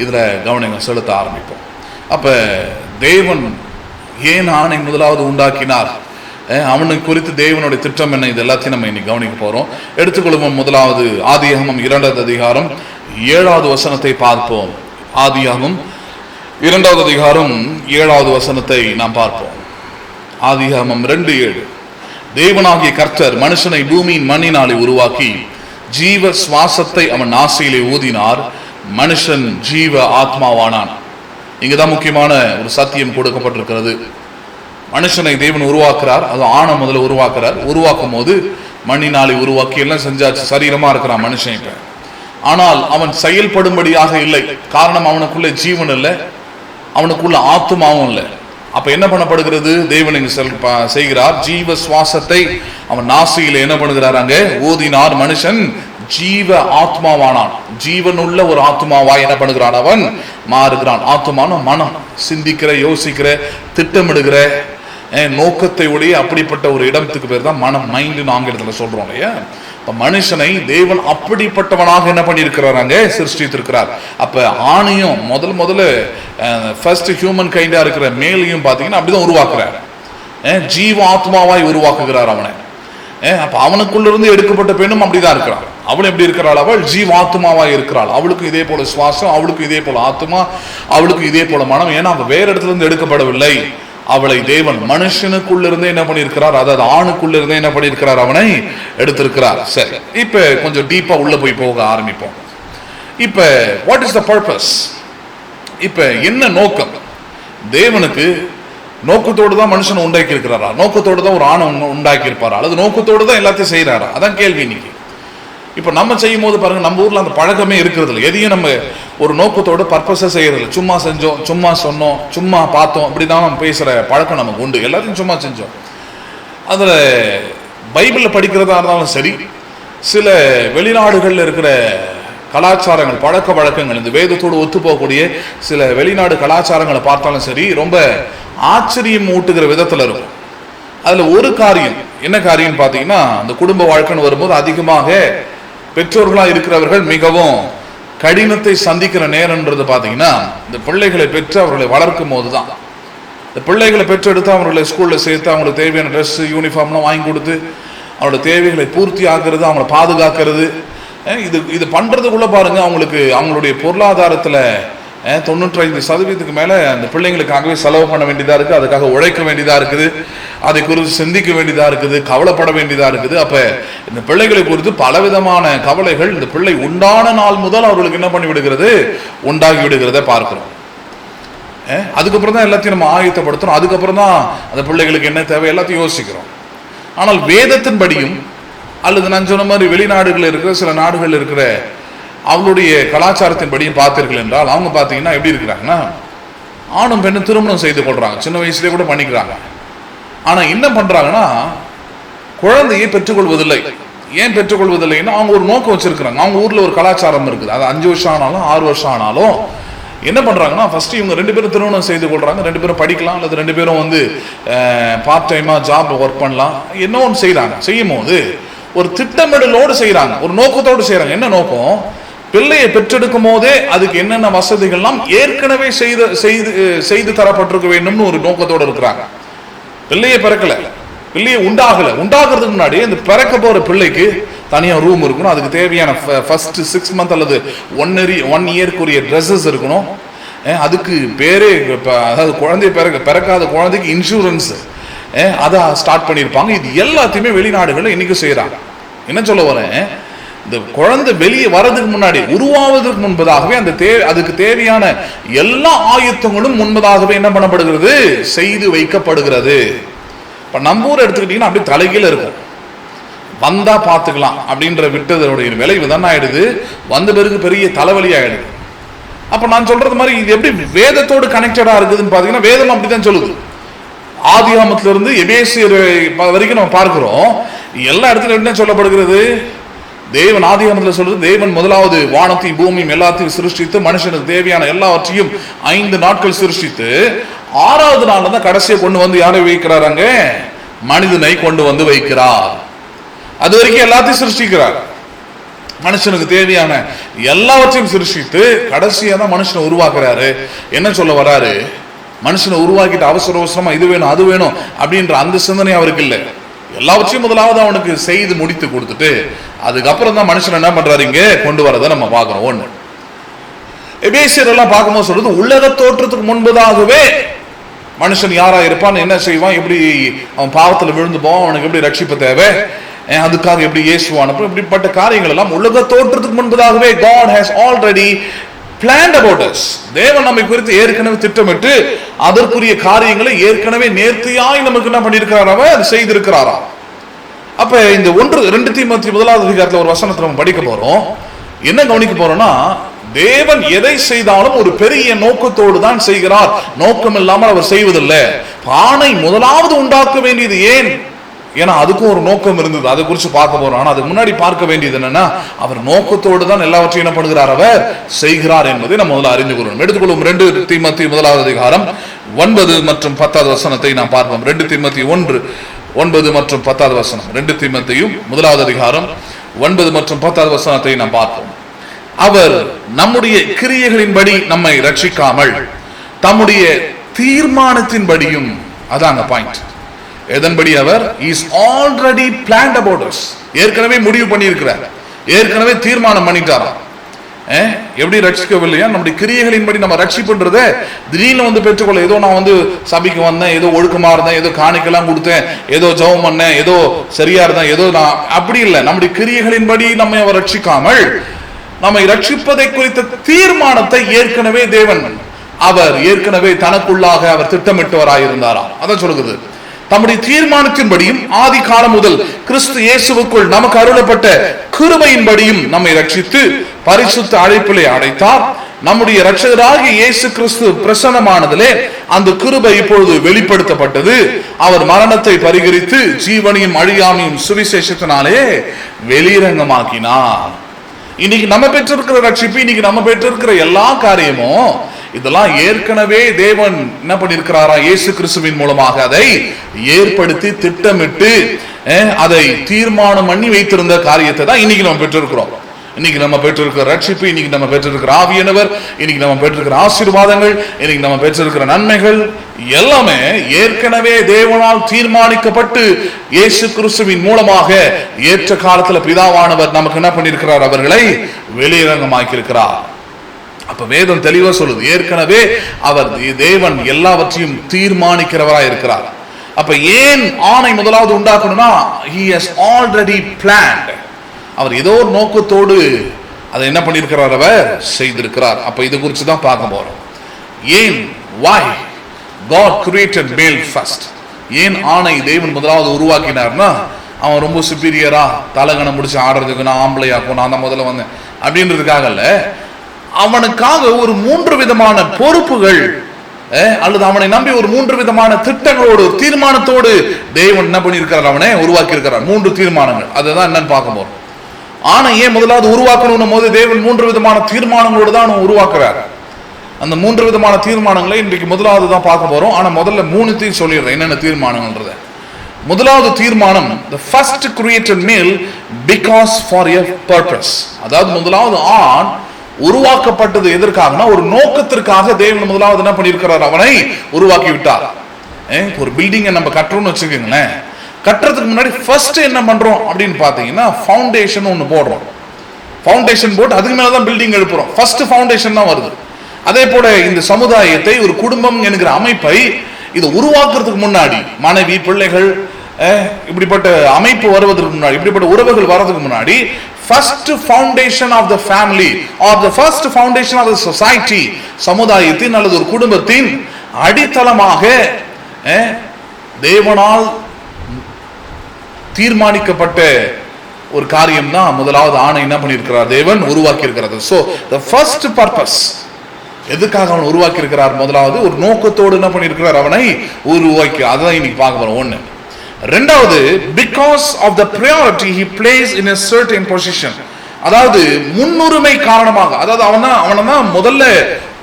இதுல கவனம் செலுத்த ஆரம்பிப்போம். அப்ப தேவன் ஏன் ஆணை முதலாவது உண்டாக்கினார், அவனுக்கு குறித்து தேவனுடைய திட்டம் என்ன, இது எல்லாத்தையும் நம்ம இன்னைக்கு கவனிக்க போறோம். எடுத்துக்கொள்வோம். முதலாவது ஆதியாகமம் 2வது அதிகாரம் 7வது வசனத்தை பார்ப்போம். ஆதியாகமம் 2வது அதிகாரம் 7வது வசனத்தை நாம் பார்ப்போம். ஆதியாகமம் 2:7. தேவனாகிய கர்த்தர் மனுஷனை பூமியின் மண்ணினாலே உருவாக்கி ஜீவ சுவாசத்தை அவன் நாசியிலே ஊதினார், மனுஷன் ஜீவ ஆத்மாவானான். இங்கதான் முக்கியமான ஒரு சத்தியம் கொடுக்கப்பட்டிருக்கிறது. மனுஷனை தேவன் உருவாக்குறார், அது ஆணை முதல்ல உருவாக்குறார். உருவாக்கும் போது மண்ணினாலே உருவாக்கி எல்லாம் செஞ்சாச்சு, சரீரமா இருக்கிறான் மனுஷன். இப்ப ஆனால் அவன் செயல்படும்படியாக இல்லை. காரணம், அவனுக்குள்ள ஜீவன் இல்லை, அவனுக்குள்ள ஆத்மாவும் இல்லை. அப்ப என்ன பண்ணப்படுகிறது, தேவன் இங்கு செய்கிறார், ஜீவ சுவாசத்தை அவன் நாசியில என்ன பண்ணுகிறார், அங்க ஊதினார், மனுஷன் ஜீவ ஆத்மாவானான். ஜீவனுள்ள ஒரு ஆத்மாவாய் என்ன பண்ணுகிறான், அவன் மாறுகிறான். ஆத்மான மனம், சிந்திக்கிற, யோசிக்கிற, திட்டமிடுகிற நோக்கத்தை உடைய அப்படிப்பட்ட ஒரு இடத்துக்கு பேர் தான் மனம், மைண்ட் ஆங்கிலத்தில் சொல்றோம் இல்லையா. மனுஷனை தேவன் அப்படிப்பட்டவனாக என்ன பண்ணியிருக்கிறாங்க, சிருஷ்டித்திருக்கிறார். அப்ப ஆணையும் முதல்ல ஃபர்ஸ்ட் ஹியூமன் கைண்டா இருக்கிற மேலையும் பாத்தீங்கன்னா அப்படிதான் உருவாக்குறாரு. ஜீவ ஆத்மாவாய் உருவாக்குகிறார் அவனை. அப்ப அவனுக்குள்ள இருந்து எடுக்கப்பட்ட பெண்ணும் அப்படிதான் இருக்கிறாள். அவள் எப்படி இருக்கிறாள், அவள் ஜீவ ஆத்மாவாய் இருக்கிறாள். அவளுக்கும் இதே போல சுவாசம், அவளுக்கும் இதே போல ஆத்மா, அவளுக்கும் இதே போல மனம். ஏன்னா அவ வேற இடத்துல இருந்து எடுக்கப்படவில்லை. அவளை தேவன் மனுஷனுக்குள்ள இருந்தே என்ன பண்ணியிருக்கிறார், அதாவது ஆணுக்குள்ள இருந்தே என்ன பண்ணியிருக்கிறார், அவனை எடுத்திருக்கிறார். சரி, இப்ப கொஞ்சம் டீப்பா உள்ள போக ஆரம்பிப்போம். இப்ப வாட் இஸ் த பர்பஸ், இப்ப என்ன நோக்கம், தேவனுக்கு நோக்கத்தோடு தான் மனுஷனை உண்டாக்கி இருக்கிறாரா, நோக்கத்தோடு தான் ஒரு ஆணை உண்டாக்கி இருப்பாரா, அல்லது நோக்கத்தோடு தான் எல்லாத்தையும் செய்யறாரா, அதான் கேள்வி இன்னைக்கு. இப்ப நம்ம செய்யும் போது பாருங்க, நம்ம ஊர்ல அந்த பழக்கமே இருக்கிறது இல்லை. எதையும் நம்ம ஒரு நோக்கத்தோட பர்பஸா செய்யறது, சும்மா செஞ்சோம், சும்மா சொன்னோம், சும்மா பார்த்தோம், அப்படிதான் நம்ம பேசுற பழக்கம் நமக்கு உண்டு. எல்லாத்தையும் சும்மா செஞ்சோம். அதுல பைபிள்ல படிக்கிறதா இருந்தாலும் சரி, சில வெளிநாடுகள்ல இருக்கிற கலாச்சாரங்கள், பழக்க வழக்கங்கள், இந்த வேதத்தோடு ஒத்து போகக்கூடிய சில வெளிநாடு கலாச்சாரங்களை பார்த்தாலும் சரி, ரொம்ப ஆச்சரியம் ஊட்டுகிற விதத்துல இருக்கும். அதுல ஒரு காரியம், என்ன காரியம் பாத்தீங்கன்னா, அந்த குடும்ப வாழ்க்கைன்னு வரும்போது அதிகமாக பெற்றோர்களா இருக்கிறவர்கள் மிகவும் கடினத்தை சந்திக்கிற நேரம்ன்றது பாத்தீங்கன்னா, இந்த பிள்ளைகளை பெற்று அவர்களை வளர்க்கும் போதுதான். இந்த பிள்ளைகளை பெற்றெடுத்து அவர்களை ஸ்கூல்ல சேர்த்து அவங்களுக்கு தேவையான ட்ரெஸ், யூனிஃபார்ம்லாம் வாங்கி கொடுத்து அவங்களோட தேவைகளை பூர்த்தி ஆக்குறது, அவங்களை பாதுகாக்கிறது, இது பண்றதுக்குள்ள பாருங்க, அவங்களுக்கு அவங்களுடைய பொருளாதாரத்துல 95% மேல அந்த பிள்ளைங்களுக்காகவே செலவு பண்ண வேண்டியதா இருக்கு, அதுக்காக உழைக்க வேண்டியதா இருக்குது, அதை குறித்து சிந்திக்க வேண்டியதா இருக்குது, கவலைப்பட வேண்டியதா இருக்குது. அப்ப இந்த பிள்ளைகளை குறித்து பலவிதமான கவலைகள் இந்த பிள்ளை உண்டான நாள் முதல் அவர்களுக்கு என்ன பண்ணி விடுகிறது, உண்டாகி விடுகிறத பார்க்கிறோம். அதுக்கப்புறம் தான் எல்லாத்தையும் நம்ம ஆயத்தப்படுத்துறோம். அதுக்கப்புறம் தான் அந்த பிள்ளைகளுக்கு என்ன தேவை எல்லாத்தையும் யோசிக்கிறோம். ஆனால் வேதத்தின்படியும் அல்லது நான் சொன்ன மாதிரி வெளிநாடுகள் இருக்கிற சில நாடுகள் இருக்கிற அவங்களுடைய கலாச்சாரத்தின்படியும் பார்த்தீர்கள் என்றால், அவங்க பார்த்தீங்கன்னா எப்படி இருக்கிறாங்கன்னா, ஆணும் பெண்ணும் திருமணம் செய்து கொள்றாங்க, சின்ன வயசுலேயே கூட பண்ணிக்கிறாங்க. ஆனா என்ன பண்றாங்கன்னா, குழந்தையை பெற்றுக்கொள்வதில்லை. ஏன் பெற்றுக்கொள்வதில்லைன்னா அவங்க ஒரு நோக்கம் வச்சிருக்கிறாங்க. அவங்க ஊர்ல ஒரு கலாச்சாரம் இருக்குது. அது 5 வருஷம் ஆனாலும் 6 வருஷம் ஆனாலும் என்ன பண்றாங்கன்னா, ஃபர்ஸ்ட் இவங்க 2 பேரும் திருமணம் செய்து கொள்றாங்க. 2 பேரும் படிக்கலாம், அல்லது 2 பேரும் வந்து பார்ட் டைமா ஜாப் ஒர்க் பண்ணலாம். என்ன ஒன்று செய்யறாங்க, செய்யும் போது ஒரு திட்டமிடலோடு செய்யறாங்க, ஒரு நோக்கத்தோடு செய்யறாங்க. என்ன நோக்கம்? பிள்ளையை பெற்றெடுக்கும் போதே அதுக்கு என்னென்ன வசதிகள்லாம் ஏற்கனவே செய்து தரப்பட்டிருக்க வேண்டும்னு ஒரு நோக்கத்தோடு இருக்கிறாங்க. பிள்ளையை பிறக்கல, பிள்ளையை உண்டாகிறதுக்கு முன்னாடி அந்த பிறக்க போற பிள்ளைக்கு தனியா ரூம் இருக்கணும். அதுக்கு தேவையான ஃபர்ஸ்ட் 6 மந்த் அல்லது 1 இயர்க்குரிய ட்ரெஸ்ஸஸ் இருக்கணும். அதுக்கு பேரே, அதாவது குழந்தை பிறக்காத குழந்தைக்கு இன்சூரன்ஸ் அதை ஸ்டார்ட் பண்ணியிருப்பாங்க. இது எல்லாத்தையுமே வெளிநாடுகளில் இன்னைக்கு செய்யறாங்க. என்ன சொல்ல வரேன், இந்த குழந்தை வெளியே வர்றதுக்கு முன்னாடி, உருவாவதற்கு முன்பதாகவே அதுக்கு தேவையான எல்லா ஆயத்தங்களும் முன்பதாகவே என்ன பண்ணப்படுகிறது, செய்து வைக்கப்படுகிறது. இப்ப நம்ம ஊர் எடுத்துக்கிட்டீங்கன்னா அப்படி தலைகீழ இருக்கும். வந்தா பார்த்துக்கலாம் அப்படின்ற விட்டதனுடைய விளைவு தான் ஆயிடுது, வந்த பிறகு பெரிய தலைவலி ஆயிடுது. அப்ப நான் சொல்றது மாதிரி இது எப்படி வேதத்தோடு கனெக்டடா இருக்குதுன்னு பாத்தீங்கன்னா, வேதம் அப்படித்தான் சொல்லுது. ஆதியாகமத்திலிருந்து எபேசியர் வரைக்கும் நம்ம பார்க்கிறோம். எல்லா இடத்துல என்ன சொல்லப்படுகிறது, தேவன் ஆதியாகமத்தில் சொல்றது, தேவன் முதலாவது வானத்தையும் பூமியும் எல்லாத்தையும் சிருஷ்டித்து மனுஷனுக்கு தேவையான எல்லாவற்றையும் 5 நாட்கள் சிருஷ்டித்து 6வது நாள் தான் கடைசியை கொண்டு வந்து யாரை வைக்கிறார், அங்க மனிதனை கொண்டு வந்து வைக்கிறார். அது வரைக்கும் எல்லாத்தையும் சிருஷ்டிக்கிறார், மனுஷனுக்கு தேவையான எல்லாவற்றையும் சிருஷ்டித்து கடைசியா தான் மனுஷனை உருவாக்குறாரு. என்ன சொல்ல வராரு, மனுஷனை உருவாக்கிட்டு அவசர அவசரமா இது வேணும் அது வேணும் அப்படின்ற அந்த சிந்தனை அவருக்கு இல்லை. எல்லாவற்றையும் முதலாவது அவனுக்கு செய்து முடித்து கொடுத்துட்டு அதுக்கப்புறம் தான் மனுஷன் என்ன பண்றாரு, இங்க கொண்டு வரதை நம்ம பார்க்கிறோம். ஒண்ணு எபேசியர் எல்லாம் பார்க்கும்போது சொல்றது, உலக தோற்றத்துக்கு முன்பதாகவே மனுஷன் யாரா இருப்பான், என்ன செய்வான், எப்படி அவன் பாவத்துல விழுந்து போவான், அவனுக்கு எப்படி ரட்சிப்பு தேவை, அதுக்காக எப்படி இயேசுவான், இப்படிப்பட்ட காரியங்கள் எல்லாம் உலக தோற்றத்துக்கு முன்பதாகவே God has already planned about us. தேவன் நம்மை குறித்து ஏற்கனவே திட்டமிட்டு அதற்குரிய காரியங்களை ஏற்கனவே நேர்த்தியாய் நமக்கு என்ன பண்ணியிருக்கிறார், அவர் செய்திருக்கிறாரா. அப்ப இந்த 2 தீமோத்தேயு 1வது அதிகாரத்துல ஒரு வசனத்தை நம்ம படிக்க போறோம். என்ன கவனிக்க போறோம்னா, தேவன் எதை செய்தாலும் ஒரு பெரிய நோக்கத்தோடு தான் செய்கிறார், நோக்கம் இல்லாமல் அவர் செய்வதில்லை. ஆணை முதலாவது உண்டாக்க வேண்டியது ஏன், ஏன்னா அதுக்கும் ஒரு நோக்கம் இருந்தது, அதை குறித்து பார்க்க போறோம். ஆனா அதுக்கு முன்னாடி பார்க்க வேண்டியது என்னன்னா, அவர் நோக்கத்தோடு தான் எல்லாவற்றையும் என்ன பண்ணுகிறார், அவர் செய்கிறார் என்பதை நம்ம முதல்ல அறிந்து கொள்ளணும். எடுத்துக்கொள்ளும் 2 தீமோத்தேயு 1வது அதிகாரம் 9 மற்றும் 10வது வசனத்தை நாம் பார்ப்போம். 2 தீமோத்தேயு 1:9 மற்றும் 10வது வசனம். 2 தீமோத்தேயு 1வது அதிகாரம் 9 மற்றும் 10வது வசனத்தை நாம் பார்ப்போம். அவர் நம்முடைய கிரியைகளின்படி நம்மை ரட்சிக்காமல் தம்முடைய தீர்மானத்தின்படியும், அதான் அந்த பாயிண்ட், எதன்படி அவர் is already planned about us, ஏற்கனவே முடிவு பண்ணியிருக்கிறார், ஏற்கனவே தீர்மானம் பண்ணிட்டாரா. எப்படி ரட்சிக்கவில்லையா, நம்முடைய கிரியைகளின்படி நம்ம ரட்சிப்புன்றத திடீர்னு வந்து பெற்றுக்கொள்ள, ஏதோ நான் வந்து சபைக்கு வந்தேன், ஏதோ ஒழுக்கமா இருந்தேன், ஏதோ காணிக்கலாம் கொடுத்தேன், ஏதோ ஜெபம் பண்ணேன், ஏதோ சரியா இருந்தேன், ஏதோ நான் அப்படி இல்லை. நம்முடைய கிரியைகளின்படி நம்மை அவர் ரட்சிக்காமல் நம்மை ரட்சிப்பதை குறித்த தீர்மானத்தை ஏற்கனவே தேவன் அவர் ஏற்கனவே தனக்குள்ளாக அவர் திட்டமிட்டவராயிருந்தாரா. அதான் சொல்லுகிறது, தம்முடைய தீர்மானத்தின்படியும் ஆதி காலம் முதல் கிறிஸ்து இயேசுவுக்குள் நமக்கு அருளப்பட்ட கிருபையின்படியும் நம்மை ரட்சித்து பரிசுத்த அழைப்பிலே அடைத்தார். நம்முடைய இரட்சகராகிய இயேசு கிறிஸ்து பிரசன்னமானதிலே அந்த கிருபை இப்பொழுது வெளிப்படுத்தப்பட்டது. அவர் மரணத்தை பரிகரித்து ஜீவனையும் அழியாமையும் சுவிசேஷத்தினாலே வெளிரங்கமாக்கினார். இன்னைக்கு நம்ம பெற்றிருக்கிற ரட்சிப்பு, இன்னைக்கு நம்ம பெற்றிருக்கிற எல்லா காரியமும் இதெல்லாம் ஏற்கனவே தேவன் என்ன பண்ணிருக்கிறாரா, இயேசு கிறிஸ்துவின் மூலமாக அதை ஏற்படுத்தி திட்டமிட்டு அதை தீர்மானம் பண்ணி வைத்திருந்த காரியத்தை தான் இன்னைக்கு நம்ம பெற்றிருக்கிறோம். இன்னைக்கு நம்ம பெற்றிருக்கிற ரட்சிப்பு, இன்னைக்கு நம்ம பெற்றிருக்கிற ஆவியானவர், இன்னைக்கு நம்ம பெற்றிருக்கிற ஆசீர்வாதங்கள், இன்னைக்கு நம்ம பெற்றிருக்கிற நன்மைகள் எல்லாமே ஏற்கனவே தேவனால் தீர்மானிக்கப்பட்டு இயேசு கிறிஸ்துவின் மூலமாக ஏற்ற காலத்துல பிதாவானவர் நமக்கு என்ன பண்ணிருக்கிறார், அவர்களை வெளியரங்கமாக்கி இருக்கிறார். அப்ப வேதம் தெளிவா சொல்லுது, ஏற்கனவே அவர் தேவன் எல்லாவற்றையும் தீர்மானிக்கிறவராய் இருக்கிறார். அப்ப ஏன் ஆணை முதலாவது உண்டாக்கணும்னா, he has already planned, அவர் ஏதோ ஒரு நோக்கத்தோடு அதை என்ன பண்ணியிருக்கிறார், அவர் செய்திருக்கிறார். அப்ப இது குறித்து தான் பார்க்க போறோம். ஏன், why God created male first, ஏன் ஆணை தேவன் முதலாவது உருவாக்கினார்னா, அவன் ரொம்ப சுப்பீரியரா தலகணம் முடிச்சு ஆடுறதுக்கு நான் ஆம்பளையாக்கும், நான் தான் முதல்ல வந்தேன் அப்படின்றதுக்காக இல்ல, அவனுக்காக ஒரு 3 விதமான பொறுப்புகள் அல்லது அவனை நம்பி ஒரு 3 விதமான திட்டங்களோடு தீர்மானத்தோடு தேவன் என்ன பண்ணியிருக்கிறார், அவனை உருவாக்கி இருக்கிறார். 3 தீர்மானங்கள், அதுதான் என்னன்னு பார்க்க போறோம். ஆனா ஏன் முதலாவது உருவாக்கணும் போது தேவன் 3 விதமான தீர்மானங்களோடு தான் உருவாக்குறார். அந்த 3 விதமான தீர்மானங்களை இன்றைக்கு முதலாவது தான் பார்க்க போறோம். ஆனா முதல்ல 3 சொல்லிடுறேன் என்னென்ன தீர்மானங்கள்ன்றத. முதலாவது தீர்மானம், the first created male because for a purpose. அதாவது முதலாவது ஆண் உருவாக்கப்பட்டது எதற்காகனா ஒரு நோக்கத்திற்காக தேவன் முதலாவது என்ன பண்ணியிருக்கிறார், அவனை உருவாக்கி விட்டார். ஒரு பில்டிங்கை நம்ம கட்டுறோம்னு வச்சுக்கோங்களேன், கட்டுறதுக்கு முன்னாடி ஃபர்ஸ்ட் என்ன பண்றோம் அப்படின்னு பாத்தீங்கன்னா ஃபவுண்டேஷன் ஒன்று போடுறோம். ஃபவுண்டேஷன் போட்டு அதுக்கு மேலதான் பில்டிங் எழுப்புறோம். ஃபர்ஸ்ட் ஃபவுண்டேஷன் தான் வருது. அதே போல இந்த சமுதாயத்தை, ஒரு குடும்பம் என்கிற அமைப்பை இதை உருவாக்குறதுக்கு முன்னாடி மனைவி பிள்ளைகள் இப்படிப்பட்ட அமைப்பு வருவதற்கு முன்னாடி, இப்படிப்பட்ட உறவுகள் வர்றதுக்கு முன்னாடி first foundation of the family or the first foundation of the society, சமுதாயத்தின் அல்லது ஒரு குடும்பத்தின் அடித்தளமாக தேவனால் தீர்மானிக்கப்பட்ட ஒரு காரியம் தான் முதலாவது ஆணை என்ன பண்ணியிருக்கிறார், தேவன் உருவாக்கி இருக்கிறது. So the first purpose, எதுக்காக அவன் உருவாக்கி இருக்கிறார், முதலாவது ஒரு நோக்கத்தோடு என்ன பண்ணியிருக்கிறார், அவனை உருவாக்கி. அதான் இன்னைக்கு பார்க்க போறோம். ஒண்ணு. ரெண்டாவது, because of the priority he plays in a certain position, அதாவது முன்னுரிமை காரணமாக, அதாவது அவனை தான் முதல்ல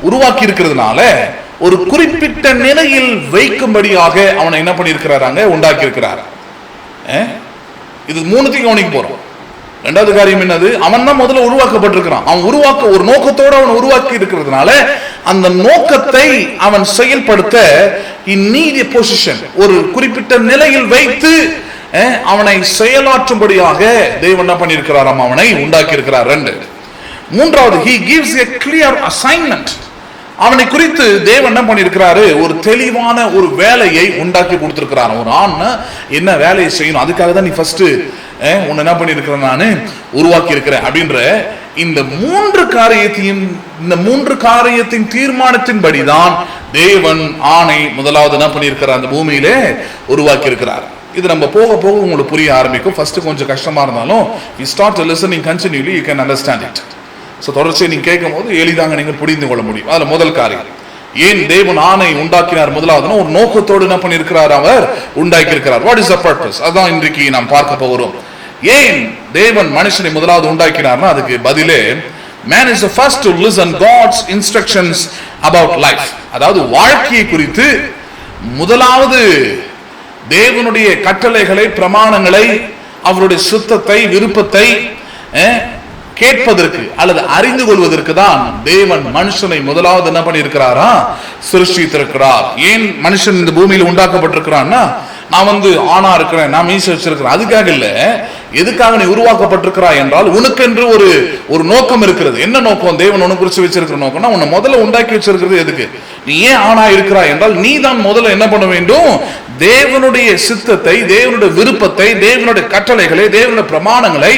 உருவாக்கி இருக்கிறதுனால ஒரு குறிப்பிட்ட நிலையில் வைக்கும்படியாக அவனை என்ன பண்ணியிருக்கிறாங்க, உண்டாக்கி இருக்கிறார். இது 3 கவனிக்க போறோம். ரெண்டாவது காரியம் என்னது, அவன் தான் முதல்ல உருவாக்கப்பட்டிருக்கிறான். அவன் உருவாக்க ஒரு நோக்கத்தோடு அவன் உருவாக்கி இருக்கிறதுனால அந்த நோக்கத்தை அவன் செயல்படுத்த பொசிஷன், ஒரு குறிப்பிட்ட நிலையில் வைத்து அவனை செயலாற்றும்படியாக தேவன் என்ன பண்ணியிருக்கிறார், அவனை உண்டாக்கி இருக்கிறார். 2. மூன்றாவது, he gives a clear assignment. அவனை குறித்து தேவன் என்ன பண்ணியிருக்கிறாரு, ஒரு தெளிவான ஒரு வேலையை உண்டாக்கி கொடுத்திருக்கிறார். ஒரு ஆண் என்ன வேலையை செய்யணும், அதுக்காக தான் நீ ஃபர்ஸ்ட் உன்னை என்ன பண்ணியிருக்கிறேன், நான் உருவாக்கி இருக்கிறேன் அப்படின்ற இந்த 3 காரியத்தையும், இந்த 3 காரியத்தின் தீர்மானத்தின்படிதான் தேவன் ஆணை முதலாவது என்ன பண்ணியிருக்கிறார், அந்த பூமியிலே உருவாக்கி இருக்கிறார். இது நம்ம போக போக உங்களுக்கு புரிய ஆரம்பிக்கும். ஃபர்ஸ்ட் கொஞ்சம் கஷ்டமா இருந்தாலும் you start listening continually, you can understand it. So தொடர்ச்சியை நீங்க கேட்கும் போது எளிதாக நீங்கள் புரிந்து கொள்ள முடியும். அதுல முதல் காரியம், ஏன் தேவன் ஆணை உண்டாக்கினார், முதலாவது ஒரு நோக்கத்தோடு என்ன பண்ணியிருக்கிறார், அவர் உண்டாக்கி இருக்கிறார். வாட் இஸ் த பர்பஸ், அதான் இன்றைக்கு நாம் பார்க்க போகிறோம். ஏன் தேவன் மனுஷனை முதலாவது உண்டாக்கினார்னா அதுக்கு பதிலே, man is the first to listen God's instructions about life. அதாவது வாழ்க்கையை குறித்து முதலாவது தேவனுடைய கட்டளைகளை, பிரமாணங்களை, அவருடைய சுத்தத்தை, விருப்பத்தை கேட்பதற்கு அல்லது அறிந்து கொள்வதற்கு தான் தேவன் மனுஷனை முதலாவது என்ன பண்ணியிருக்கிறாரா, சிருஷ்டித்திருக்கிறார். ஏன் மனுஷன் இந்த பூமியில் உண்டாக்கப்பட்டிருக்கிறான்னா, நான் ஆணா இருக்கிறேன், நான் மீசை வச்சிருக்கிறேன், அதுக்காக இல்ல. எதுக்காக நீ உருவாக்கப்பட்டிருக்கிறாய் என்றால் உனக்கென்று ஒரு நோக்கம் இருக்கிறது. என்ன நோக்கம், தேவன் உனக்கு குறித்து வச்சிருக்கிற நோக்கம்னா, உன்னை முதல்ல உண்டாக்கி வச்சிருக்கிறது எதுக்கு, நீ ஏன் ஆணா இருக்கிறாய் என்றால் நீ தான் முதல்ல என்ன பண்ண வேண்டும், தேவனுடைய சித்தத்தை, தேவனுடைய விருப்பத்தை, தேவனுடைய கட்டளைகளை, தேவனுடைய பிரமாணங்களை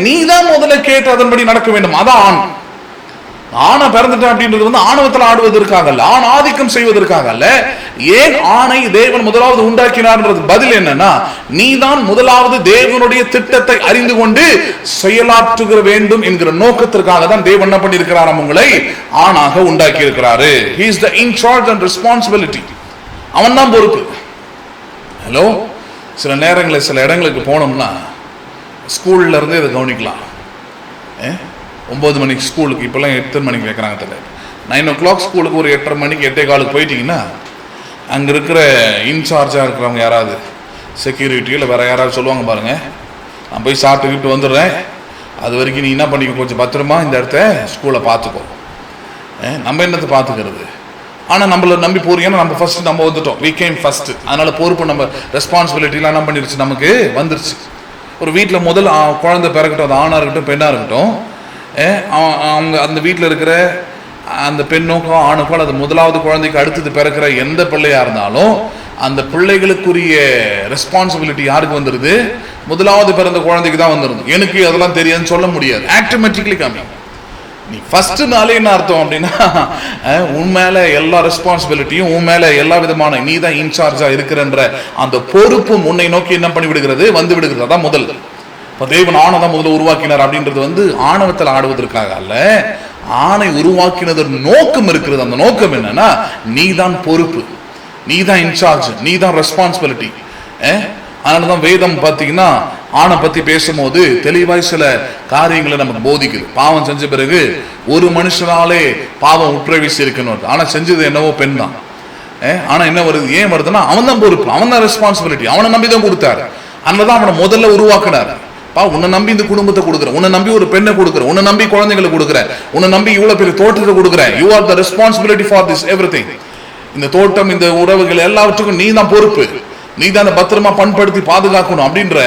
நீ தான் முதல்ல கேட்டு அதன்படி நடக்க வேண்டும். அதான் ஆண். ஆணை பிறந்துட்டேன் அப்படின்றது ஆணவத்தில் ஆடுவதற்காக அல்ல, ஆண் ஆதிக்கம் செய்வதற்காக அல்ல. ஏன் ஆணை தேவன் முதலாவது உண்டாக்கினார் பதில் என்னன்னா, நீ தான் முதலாவது தேவனுடைய திட்டத்தை அறிந்து கொண்டு செயலாற்றுகிற வேண்டும் என்கிற நோக்கத்திற்காக தான் தேவன் என்ன பண்ணியிருக்கிறார், உங்களை ஆணாக உண்டாக்கி இருக்கிறாரு. He is the in charge and responsibility. அவன் தான் பொறுப்பு. ஹலோ, சில நேரங்களில் சில இடங்களுக்கு போனோம்னா ஸ்கூல்ல இருந்து இதை கவனிக்கலாம். 9 மணிக்கு ஸ்கூலுக்கு, இப்பெல்லாம் 8 மணிக்கு வைக்கிறாங்க தெரியல, 9 o'clock ஸ்கூலுக்கு ஒரு 8:30 மணிக்கு 8:15 போயிட்டீங்கன்னா அங்கே இருக்கிற இன்சார்ஜாக இருக்கிறவங்க யாராவது செக்யூரிட்டி இல்லை வேற யாராவது சொல்லுவாங்க, பாருங்க நான் போய் சாப்பிட்டுக்கிட்டு வந்துடுறேன், அது வரைக்கும் நீ என்ன பண்ணிக்க, கொஞ்சம் பத்திரமா இந்த இடத்த ஸ்கூலை பார்த்துக்கோ. நம்ம என்னத்தை பார்த்துக்கிறது, ஆனால் நம்மளை நம்பி போறீங்கன்னா நம்ம ஃபர்ஸ்ட் நம்ம வந்துட்டோம், we came first. அதனால பொறுப்பு, நம்ம ரெஸ்பான்சிபிலிட்டிலாம் என்ன பண்ணிருச்சு, நமக்கு வந்துருச்சு. ஒரு வீட்டில் முதல் குழந்தை பிறக்கட்டும், அது ஆணாக இருக்கட்டும் பெண்ணாக இருக்கட்டும், அவங்க அந்த வீட்டில் இருக்கிற அந்த பெண்ணுக்கோ ஆணுக்கோ அது முதலாவது குழந்தைக்கு அடுத்தது பிறக்கிற எந்த பிள்ளையா இருந்தாலும் அந்த பிள்ளைகளுக்குரிய ரெஸ்பான்சிபிலிட்டி யாருக்கு வந்துருது, முதலாவது பிறந்த குழந்தைக்கு தான் வந்துருது. எனக்கு அதெல்லாம் தெரியாதுன்னு சொல்ல முடியாது, ஆட்டோமேட்டிக்லி கம்மி. நீ ஃபர்ஸ்ட் நாளே என்ன அர்த்தம் அப்படின்னா, உன் மேல எல்லா ரெஸ்பான்சிபிலிட்டியும், உன் மேல எல்லா விதமான நீ தான் இன்சார்ஜா இருக்கிறன்ற அந்த பொறுப்பும் உன்னை நோக்கி என்ன பண்ணி விடுகிறது, வந்து விடுகிறது. அதான் முதல். இப்போ தேவன் ஆணை தான் முதல்ல உருவாக்கினார் அப்படின்றது ஆணவத்தில் ஆடுவதற்காக அல்ல, ஆணை உருவாக்கினது நோக்கம் இருக்கிறது. அந்த நோக்கம் என்னன்னா, நீ தான் பொறுப்பு, நீ தான் இன்சார்ஜ், நீ தான் ரெஸ்பான்சிபிலிட்டி. அதனாலதான் வேதம் பார்த்தீங்கன்னா ஆணை பத்தி பேசும்போது தெளிவாய் சில காரியங்களை நமக்கு போதிக்குது. பாவம் செஞ்ச பிறகு ஒரு மனுஷனாலே பாவம் உட்பிரவேசி இருக்கணும், ஆனா செஞ்சது என்னவோ பெண் தான். ஆனா என்ன வருது, ஏன் வருதுன்னா அவன் தான் பொறுப்பு, அவன் தான் ரெஸ்பான்சிபிலிட்டி, அவனை நம்பி தான் கொடுத்தாரு. அதனாலதான் அவனை முதல்ல உருவாக்குனாரு. உன்னை நம்பி இந்த குடும்பத்தை கொடுக்குறேன், உன்னை நம்பி ஒரு பெண்ணை கொடுக்குறேன், உன்னை நம்பி குழந்தைகளை கொடுக்குறேன், உன்னை நம்பி இவ்வளவு பெரிய தோட்டத்தை கொடுக்குறேன். You are the responsibility for this everything. இந்த தோட்டம், இந்த உறவுகள் எல்லாவற்றுக்கும் நீ தான் பொறுப்பு, நீ தான் பத்திரமா பண்படுத்தி பாதுகாக்கணும் அப்படின்ற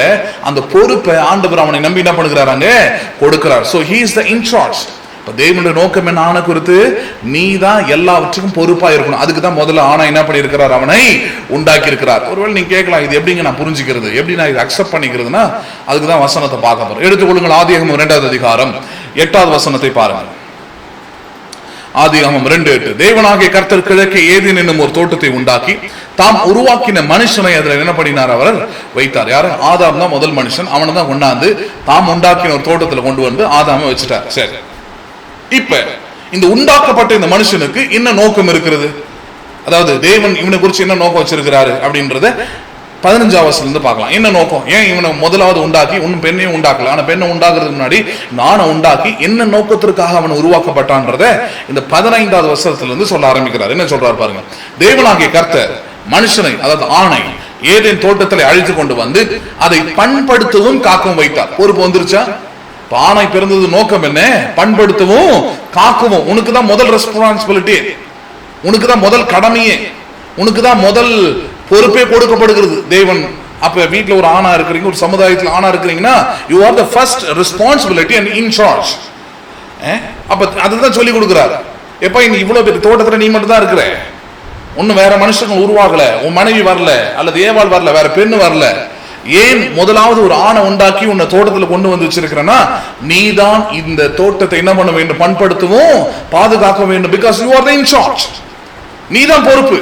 அந்த பொறுப்பை ஆண்டவர் அவனை நம்பி என்ன பண்ணுகிறாராங்க, கொடுக்கிறார். So he is the in charge. தேவனுடைய நோக்கம் என்ன ஆணை குறித்து, நீ தான் எல்லாவற்றுக்கும் பொறுப்பா இருக்கணும். அதுக்கு தான் முதல்ல ஆணை என்ன பண்ணியிருக்கிறார், அவனை உண்டாக்கி இருக்கிறார். ஒருவேளை நீங்க கேட்கலாம், இது எப்படிங்க நான் புரிஞ்சுக்கிறது, எப்படி நான் இதை அக்செப்ட் பண்ணிக்கிறதுனா, அதுக்கு தான் வசனத்தை பார்க்க போறோம். எடுத்துக்கொள்ளுங்கள் ஆதியாகமம் 2வது அதிகாரம் 8வது வசனத்தை பாருங்கள். ஆதியாகமம் 2:8. தேவனாகிய கர்த்தர் கிழக்கே ஏதேன் என்னும் ஒரு தோட்டத்தை உண்டாக்கி தாம் உருவாக்கின மனுஷனை அதுல என்ன பண்ணினார், அவர் வைத்தார். யாரு? ஆதாம் தான் முதல் மனுஷன். அவனை தான் கொண்டாந்து தாம் உண்டாக்கின ஒரு தோட்டத்துல கொண்டு வந்து ஆதாம வச்சுட்டார். சரி, இப்ப இந்த உண்டாக்கப்பட்ட இந்த மனுஷனுக்கு என்ன நோக்கம் இருக்கிறது, அதாவது தேவன் இவனை குறித்து என்ன நோக்கம் வச்சிருக்கிறாரு அப்படின்றத 15வது வசனத்துல பார்க்கலாம். என்ன நோக்கம், ஏன் இவனை முதலாவது உண்டாக்கி இன்னும் பெண்ணையும் உண்டாக்கல, ஆனா பெண்ணை உண்டாக்குறதுக்கு முன்னாடி நானை உண்டாக்கி என்ன நோக்கத்திற்காக அவன் உருவாக்கப்பட்டான்றத இந்த 15வது வசனத்துல இருந்து சொல்ல ஆரம்பிக்கிறார். என்ன சொல்றாரு பாருங்க. தேவனாகிய கர்த்தர் மனுஷனை, அதாவது ஆணை ஏதேன் தோட்டத்தில் அழைத்து கொண்டு வந்து அதை பண்படுத்தவும் காக்கவும் வைத்தார். பொறுப்பு வந்துருச்சா? ஆணை பிறந்தது நோக்கம் என்ன, பண்படுத்தவும் காக்கவும். உனக்கு தான் முதல் ரெஸ்பான்சிபிலிட்டி, உனக்கு தான் முதல் கடமையே, உனக்கு தான் முதல் பொறுப்பே கொடுக்கப்படுகிறது தேவன். அப்ப வீட்டுல ஒரு ஆணா இருக்கிறீங்க, ஒரு சமுதாயத்தில் ஆணா இருக்கிறீங்கன்னா, you are the first responsibility and in charge. அப்ப அதுதான் சொல்லி கொடுக்கிறார். எப்ப இவ்வளவு பெரிய தோட்டத்துல நீ மட்டும் தான் இருக்கிற, ஒன்னும் வேற மனுஷங்க உருவாகல, உன் மனைவி வரல, அல்லது ஏவாள் வரல, வேற பெண்ணு வரல. ஏன் முதலாவது ஒரு ஆணை உண்டாக்கி உன்னை தோட்டத்தில் கொண்டு வந்து வச்சிருக்கிறனா, நீ தான் இந்த தோட்டத்தை என்ன பண்ண வேண்டும், பண்படுத்தவும் பாதுகாக்க வேண்டும். Because you are the in charge, நீ தான் பொறுப்பு.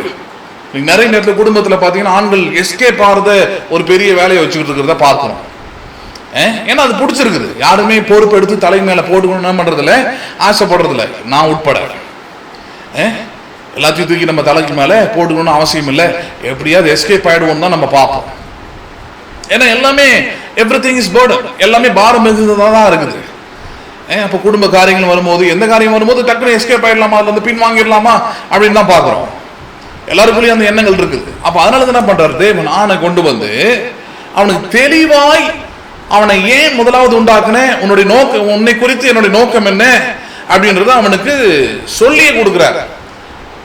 நிறைய நேரத்தில் குடும்பத்தில் பார்த்தீங்கன்னா ஆண்கள் எஸ்கேப் ஆகிறத ஒரு பெரிய வேலையை வச்சுக்கிட்டு இருக்கிறத பார்க்கணும். ஏன்னா அது பிடிச்சிருக்குது, யாருமே பொறுப்பு எடுத்து தலை மேல போட்டுக்கணும் பண்றதில்ல, ஆசைப்படுறதில்ல, நான் உட்பட. எல்லாத்தையும் தூக்கி நம்ம தலைக்கு மேல போட்டுக்கணும்னு அவசியம் இல்லை, எப்படியாவது எஸ்கேப் ஆயிடுவோம் தான் நம்ம பார்ப்போம். ஏன்னா எல்லாமே எவ்ரிதிங் இஸ் பர்டன், எல்லாமே பாரம் மிகுந்ததான் இருக்குது. அப்ப குடும்ப காரியங்கள் வரும்போது, எந்த காரியம் வரும்போது டக்குனு எஸ்கேப் ஆயிடலாமா, அதுல இருந்து பின் வாங்கிடலாமா அப்படின்னு தான் பாக்குறோம். எல்லாருக்குள்ளயும் அந்த எண்ணங்கள் இருக்குது. அப்ப அதனால என்ன பண்றாரு, தேவன் ஆணை கொண்டு வந்து அவனுக்கு தெளிவாய் அவனை ஏன் முதலாவது உண்டாக்குன, உன்னுடைய நோக்கம், உன்னை குறித்து என்னுடைய நோக்கம் என்ன அப்படின்றத அவனுக்கு சொல்லியே கொடுக்கிறார்.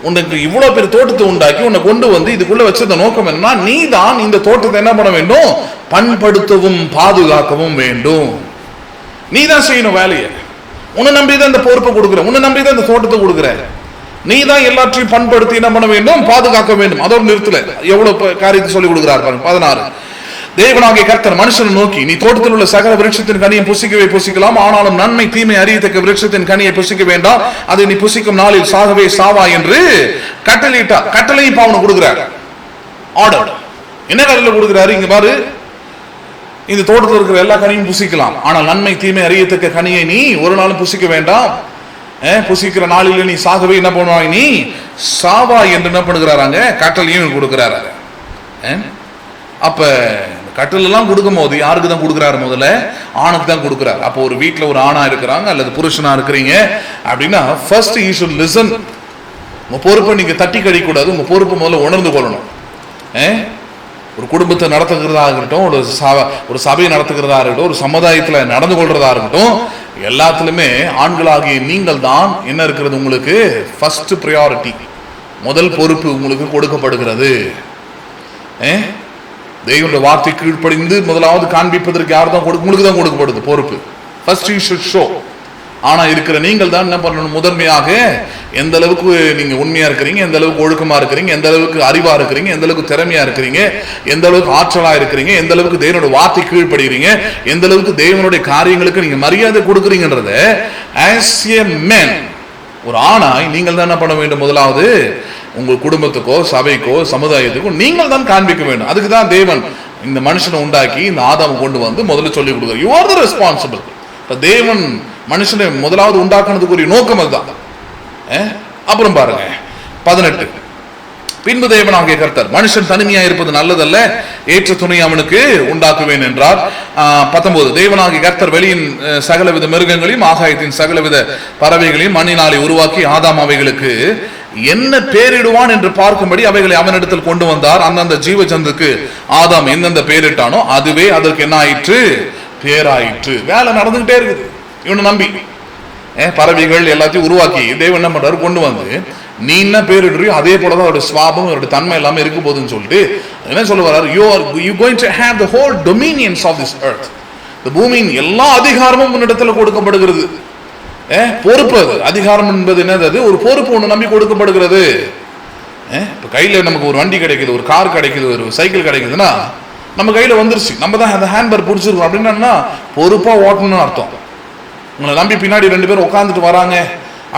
உனக்கு இவ்வளவு பெரிய தோட்டத்தை உண்டாக்கி உன்னை கொண்டு வந்து இதுக்குள்ள வச்சிருந்த நோக்கம் என்னன்னா, நீ தான் இந்த தோட்டத்தை என்ன பண்ண வேண்டும், பண்படுத்தவும் பாதுகாக்கவும் வேண்டும். நீ தான் செய்யணும் வேலையை. உன்னை நம்பிதான் இந்த பொறுப்பை கொடுக்குற, உன்னை நம்பிதான் இந்த தோட்டத்தை கொடுக்குற. நீ தான் எல்லாத்தையும் பண்படுத்தி என்ன பண்ண வேண்டும், பாதுகாக்க வேண்டும். அதோட நிறுத்தல, எவ்வளவு காரியத்தை சொல்லி கொடுக்கிறார் பாருங்க. 16. தேவனாகிய கர்த்தர் மனுஷனை நோக்கி, நீ தோட்டத்தில் உள்ள சகல விருட்சத்தின் கனியை புசிக்கவே புசிக்கலாம், ஆனாலும் நன்மை தீமை அறியத்தக்க விருட்சத்தின் கனியை புசிக்க வேண்டாம், அதை நீ புசிக்கும் நாளில் சாகவே சாவா என்று கட்டளையிட்டார். கட்டளையும் இப்ப அவனுக்கு கொடுக்கிறார். ஆர்டர் என்ன கட்டளை கொடுக்கிறாரு இங்க பாரு, இந்த தோட்டத்தில் இருக்கிற எல்லா கனியும் புசிக்கலாம், ஆனால் நன்மை தீமை அறியத்தக்க கனியை நீ ஒரு நாளும் புசிக்க வேண்டாம், புசிக்கிற நாளில நீ சாகவே என்ன பண்ணுவாய், நீ சாவா என்று என்ன பண்ணுகிறாராங்க, கட்டளையும் கொடுக்கிறாரு. அப்ப கட்டளெல்லாம் கொடுக்கும் போது யாருக்கு தான் கொடுக்குறாரு, முதல்ல ஆணுக்கு தான் கொடுக்குறாரு. அப்போ ஒரு வீட்டில் ஒரு ஆணா இருக்கிறாங்க அல்லது புருஷனா இருக்கிறீங்க அப்படின்னா, ஃபர்ஸ்ட் யூ ஷுட் லிசன். உங்க பொறுப்பை நீங்க தட்டி கழிக்கூடாது, உங்க பொறுப்பை முதல்ல உணர்ந்து கொள்ளணும். ஒரு குடும்பத்தை நடத்துகிறதா இருக்கட்டும், ஒரு சபையை நடத்துகிறதா இருக்கட்டும், ஒரு சமுதாயத்தில் நடந்து கொள்றதா இருக்கட்டும், எல்லாத்துலயுமே ஆண்களாகிய நீங்கள் தான் என்ன இருக்கிறது, உங்களுக்கு ஃபர்ஸ்ட் ப்ரையாரிட்டி, முதல் பொறுப்பு உங்களுக்கு கொடுக்கப்படுகிறது. தேவனுடைய வார்த்தை கீழ்ப்படிந்து முதலாவது காண்பிப்பதற்கு யார் தான் உங்களுக்கு தான் கொடுக்கப்படுது பொறுப்பு. First you should show. ஆனா இருக்கிற நீங்கள் தான் என்ன பண்ணணும், முதன்மையாக எந்த அளவுக்கு நீங்க உண்மையா இருக்கிறீங்க, எந்த அளவுக்கு ஒழுக்கமா இருக்கிறீங்க, எந்த அளவுக்கு அறிவா இருக்கிறீங்க, எந்த அளவுக்கு திறமையா இருக்கிறீங்க, எந்த அளவுக்கு ஆற்றலா இருக்கிறீங்க, எந்த அளவுக்கு தேவனுடைய வார்த்தை கீழ்ப்படுகிறீங்க, எந்த அளவுக்கு தேவனுடைய காரியங்களுக்கு நீங்க மரியாதை கொடுக்குறீங்கன்றத as a man, ஒரு ஆணாய் நீங்கள் தான் என்ன பண்ண வேண்டும், முதலாவது உங்கள் குடும்பத்துக்கோ சபைக்கோ சமுதாயத்துக்கோ நீங்கள் தான் காண்பிக்க வேண்டும். அதுக்கு தான் தேவன் இந்த மனுஷனை உண்டாக்கி இந்த ஆதாமை கொண்டு வந்து முதல்ல சொல்லி கொடுக்குறார். You are the responsible. தேவன் மனுஷனை முதலாவது உண்டாக்குனதுக்குரிய நோக்கம் அதுதான். அப்புறம் பாருங்க 18, பின்பு தேவனாகிய கர்த்தர் மனுஷன் தனிமையா இருப்பது நல்லதல்ல, ஏற்ற துணை அவனுக்கு உண்டாக்குவேன் என்றார். 19, தேவனாகிய கர்த்தர் வெளியின் சகலவித மிருகங்களையும் ஆகாயத்தின் சகலவித பறவைகளையும் மண்ணினாலே உருவாக்கி ஆதாம் அவைகளுக்கு என்ன பேரிடுவான் என்று பார்க்கும்படி அவைகளை அவனிடத்தில் கொண்டு வந்தார். அந்தந்த ஜீவ ஜந்துக்கு ஆதாம் எந்தெந்த பேரிட்டானோ அதுவே அதற்கு என்ன ஆயிற்று, பேராயிற்று. வேலை நடந்துகிட்டே இருக்குது. இவனை நம்பி பறவைகள் எல்லாத்தையும் உருவாக்கி தேவன் என்ன பண்றாரு, கொண்டு வந்து நீ என்ன பேரிடுறியோ அதே போலதான் அவருடைய சுவாபம் அவருடைய தன்மை எல்லாமே இருக்க போகுதுன்னு சொல்லிட்டு என்ன சொல்ல வர்றாரு, you going to have the whole dominions of this earth. இந்த பூமியின் எல்லா அதிகாரமும் உன்னிடத்துல கொடுக்கப்படுகிறது. பொறுப்பு. அது அதிகாரம் என்பது என்னது, அது ஒரு பொறுப்பு ஒன்று நம்பி கொடுக்கப்படுகிறது. இப்போ கையில் நமக்கு ஒரு வண்டி கிடைக்குது, ஒரு கார் கிடைக்குது, ஒரு சைக்கிள் கிடைக்குதுன்னா நம்ம கையில் வந்துருச்சு, நம்ம தான் அந்த ஹேண்ட்பேர் பிடிச்சிருக்கோம் அப்படின்னா பொறுப்பாக ஓட்டணும்னு அர்த்தம். உங்களை நம்பி பின்னாடி 2 பேர் உட்காந்துட்டு வராங்க